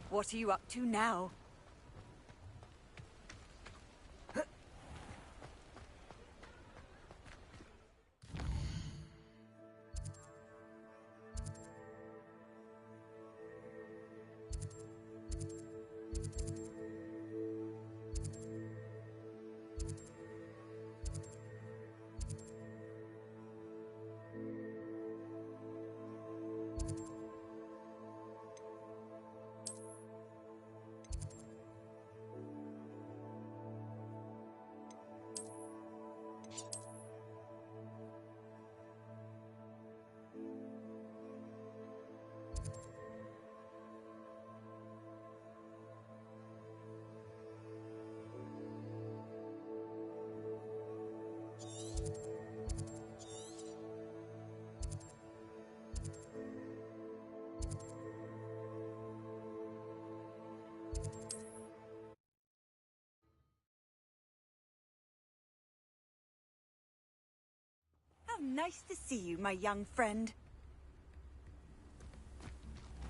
What are you up to now? How nice to see you, my young friend.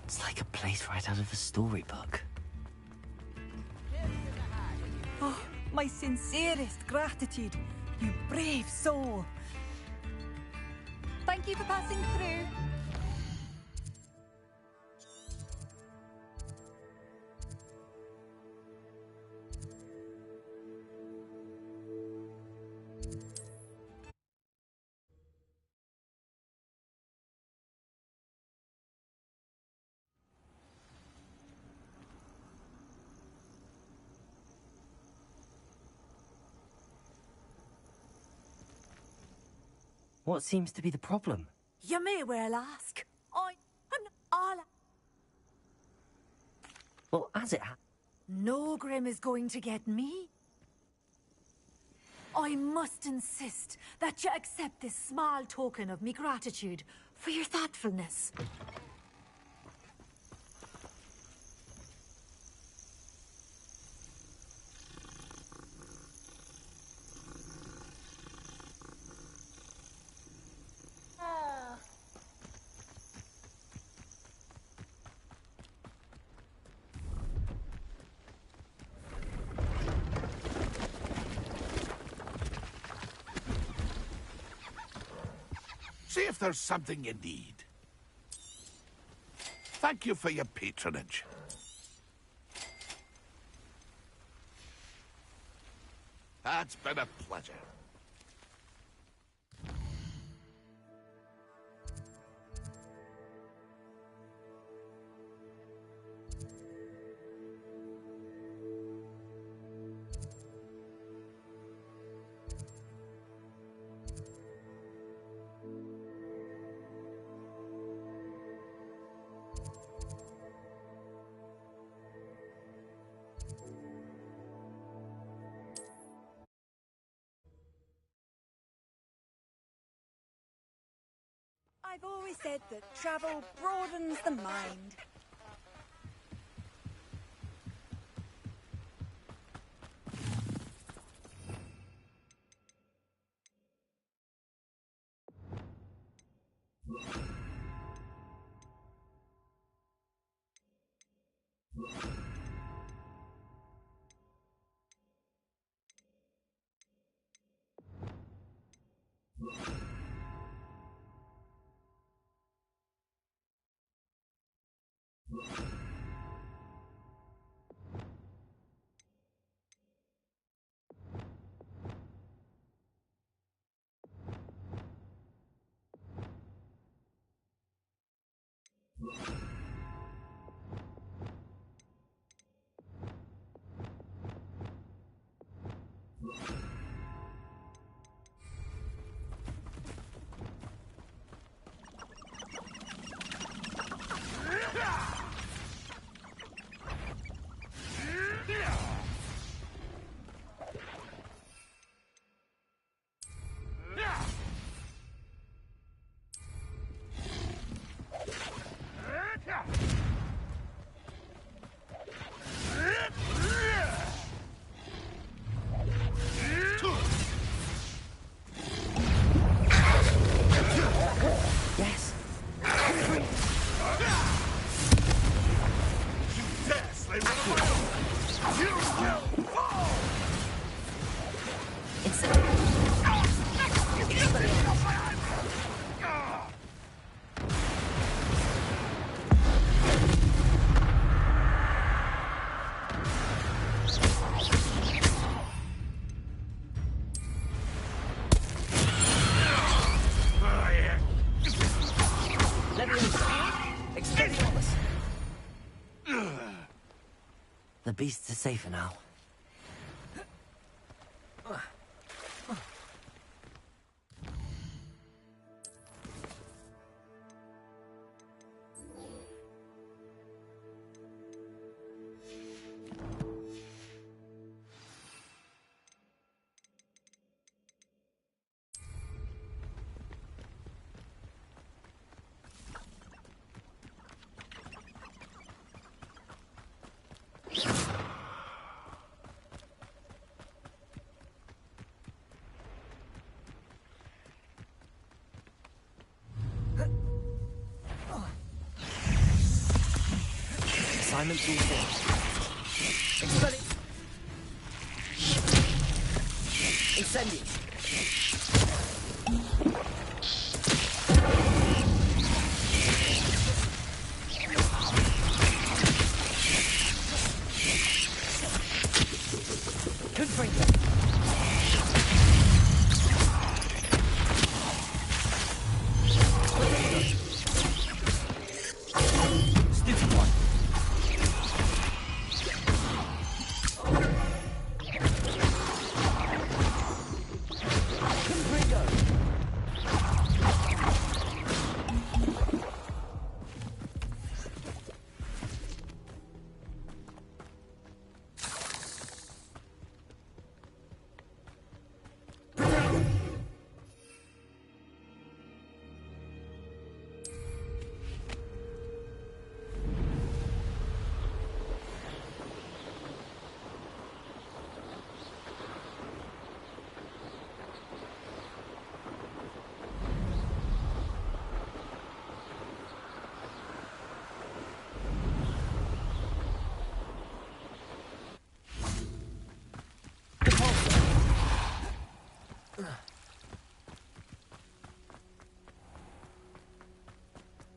It's like a place right out of a storybook. Oh, my sincerest gratitude, you brave soul. Thank you for passing through. What seems to be the problem? You may well ask. I'm all... Well, as it No Grim is going to get me. I must insist that you accept this small token of me gratitude for your thoughtfulness. See if there's something you need. Thank you for your patronage. That's been a pleasure. I've always said that travel broadens the mind. The beasts are safer now. Assignment's all finished. Expelling. Incendies. Confringo. Stupid one.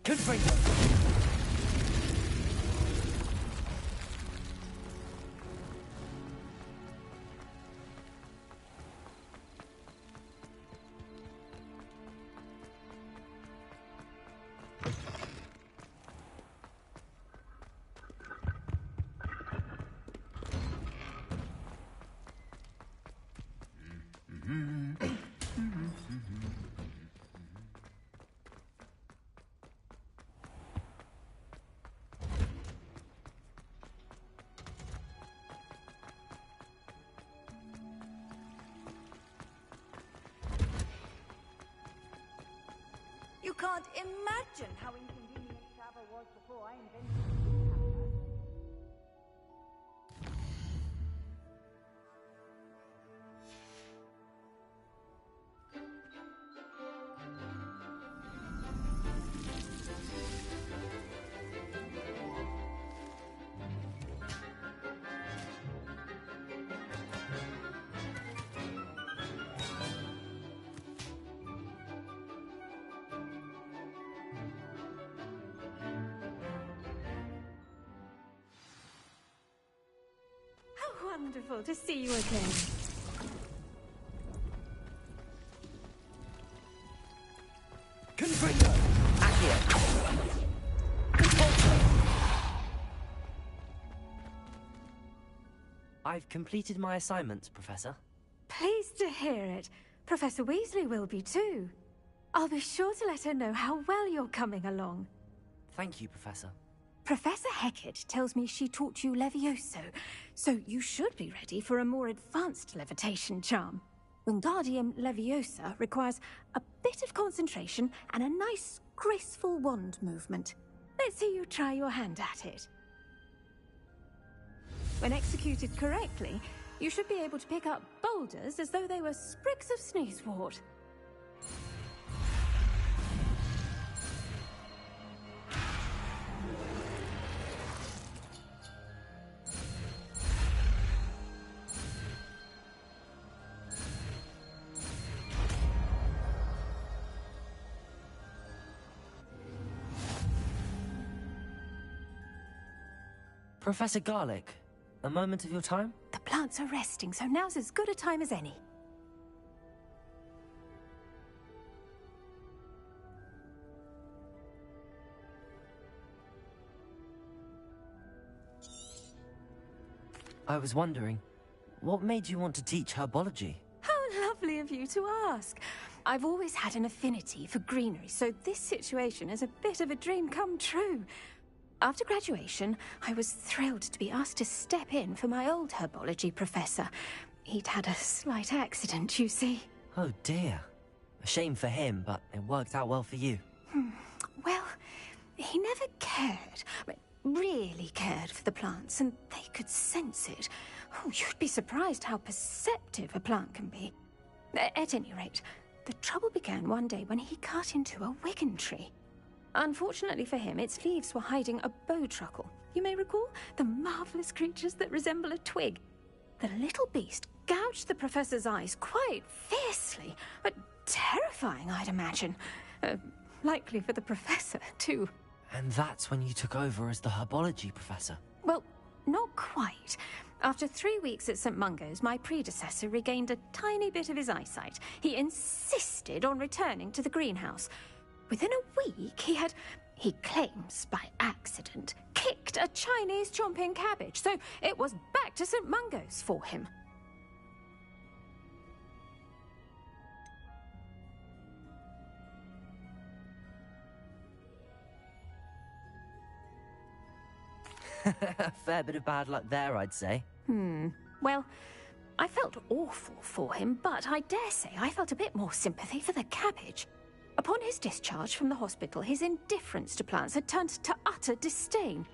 Confringo. You can't imagine how inconvenient travel was before I invented the camera. Wonderful to see you again. Confringo. Accio. I've completed my assignments, Professor. Pleased to hear it. Professor Weasley will be too. I'll be sure to let her know how well you're coming along. Thank you, Professor. Professor Hecat tells me she taught you Levioso, so you should be ready for a more advanced levitation charm. Wingardium Leviosa requires a bit of concentration and a nice, graceful wand movement. Let's see you try your hand at it. When executed correctly, you should be able to pick up boulders as though they were sprigs of sneezewort. Professor Garlick, a moment of your time? The plants are resting, so now's as good a time as any. I was wondering, what made you want to teach herbology? How lovely of you to ask. I've always had an affinity for greenery, so this situation is a bit of a dream come true. After graduation, I was thrilled to be asked to step in for my old herbology professor. He'd had a slight accident, you see. Oh dear. A shame for him, but it worked out well for you. Well, he never cared, really cared for the plants, and they could sense it. Oh, you'd be surprised how perceptive a plant can be. At any rate, the trouble began one day when he cut into a Wigan tree. Unfortunately for him, its leaves were hiding a bowtruckle, you may recall, the marvelous creatures that resemble a twig. The little beast gouged the professor's eyes quite fiercely, but terrifying, I'd imagine. Likely for the professor, too. And that's when you took over as the herbology professor? Well, not quite. After 3 weeks at St. Mungo's, my predecessor regained a tiny bit of his eyesight. He insisted on returning to the greenhouse. Within a week, he claims by accident, kicked a Chinese chomping cabbage, so it was back to St. Mungo's for him. A fair bit of bad luck there, I'd say. Well, I felt awful for him, but I dare say I felt a bit more sympathy for the cabbage. Upon his discharge from the hospital, his indifference to plants had turned to utter disdain.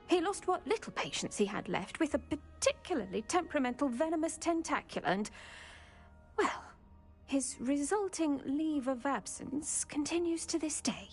He lost what little patience he had left with a particularly temperamental venomous tentacula and, well, his resulting leave of absence continues to this day.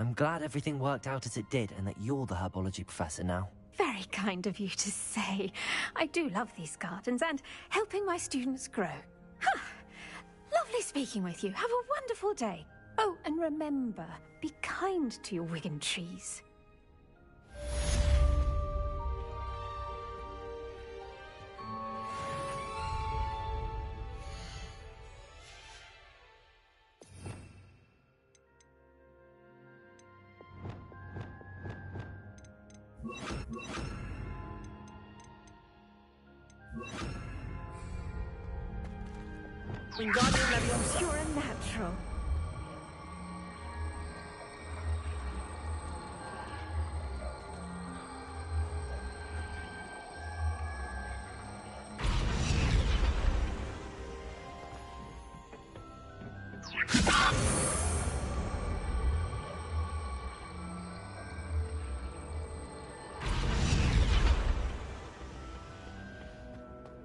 I'm glad everything worked out as it did and that you're the herbology professor now. Very kind of you to say. I do love these gardens and helping my students grow. Lovely speaking with you. Have a wonderful day. Oh, and remember, be kind to your Wigan trees. Wingardium Leviosa. You're a natural.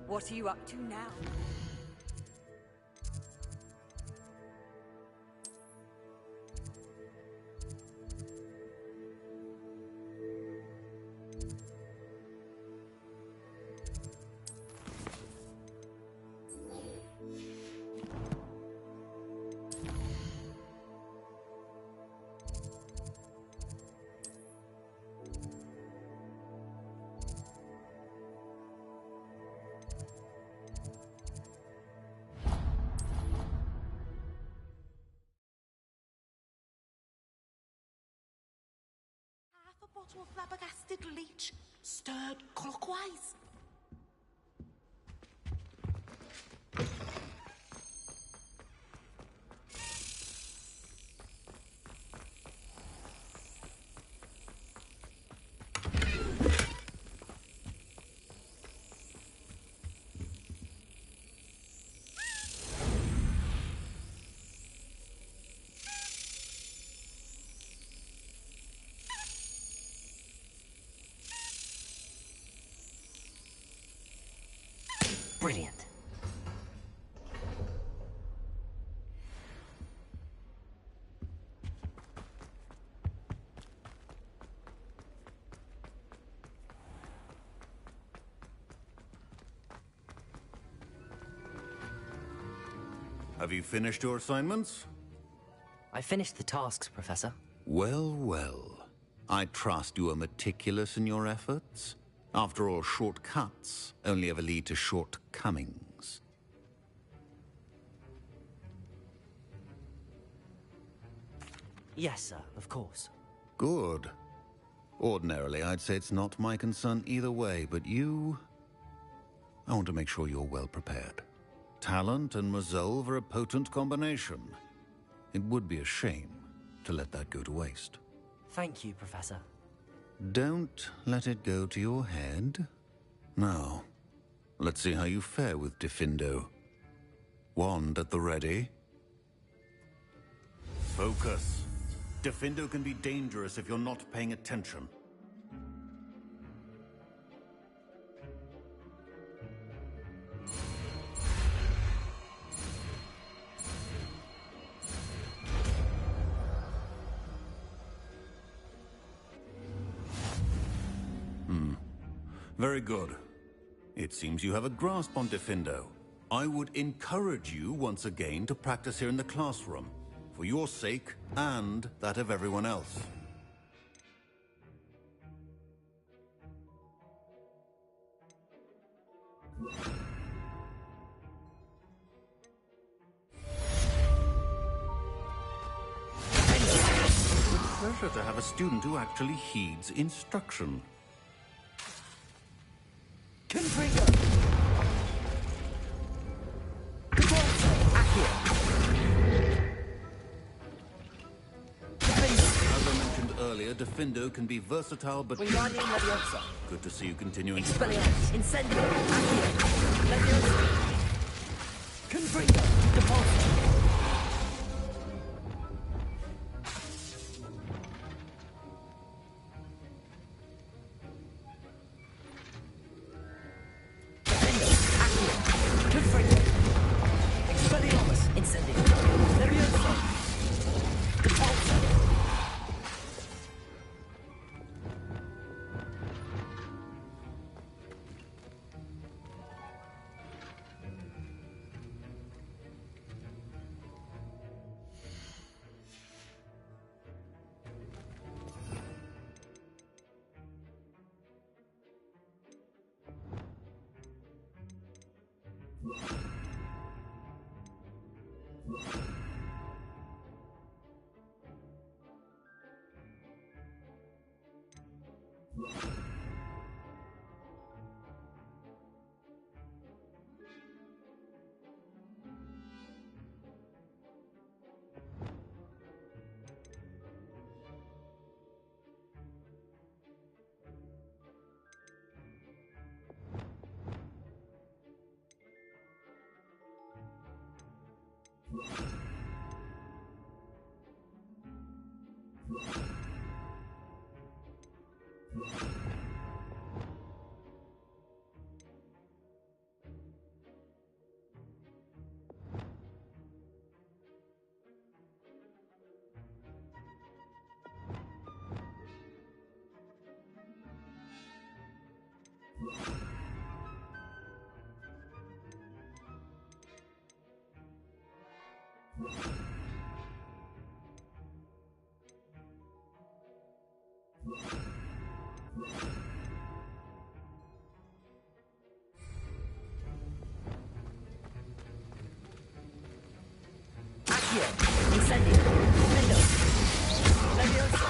What are you up to now? Bottle of flabbergasted leech, stirred clockwise. Brilliant. Have you finished your assignments? I finished the tasks, Professor. Well, well. I trust you are meticulous in your efforts. After all, shortcuts only ever lead to shortcomings. Yes, sir, of course. Good. Ordinarily, I'd say it's not my concern either way, but you... I want to make sure you're well prepared. Talent and resolve are a potent combination. It would be a shame to let that go to waste. Thank you, Professor. Don't let it go to your head. Now, let's see how you fare with Diffindo. Wand at the ready. Focus. Diffindo can be dangerous if you're not paying attention. Very good. It seems you have a grasp on Diffindo. I would encourage you once again to practice here in the classroom, for your sake and that of everyone else. It's a pleasure to have a student who actually heeds instruction. As I mentioned earlier, Diffindo can be versatile, but good to see you continuing. Expelliarmus, Incendio, Accio, Leviosa, Confringo, Depulso. Incendio, Confringo, Leviosa,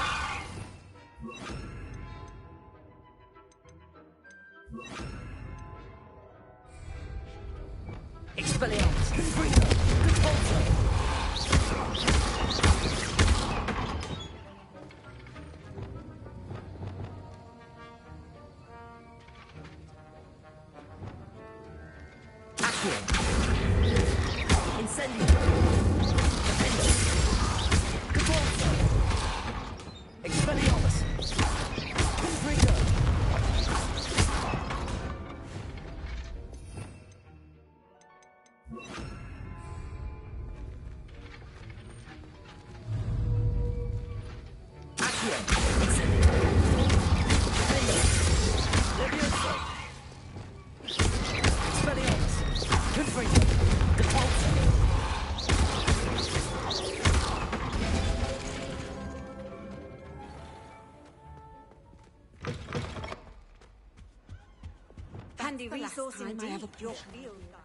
Expelliarmus, Confringo, Depulso. Accio, Incendio, Diffindo, Depulso, Expelliarmus, Confringo. Accio, Incendio, Diffindo, Leviosa, Expelliarmus, Confringo, Depulso. Handy the last resource time I indeed. ever Your pushed field guide.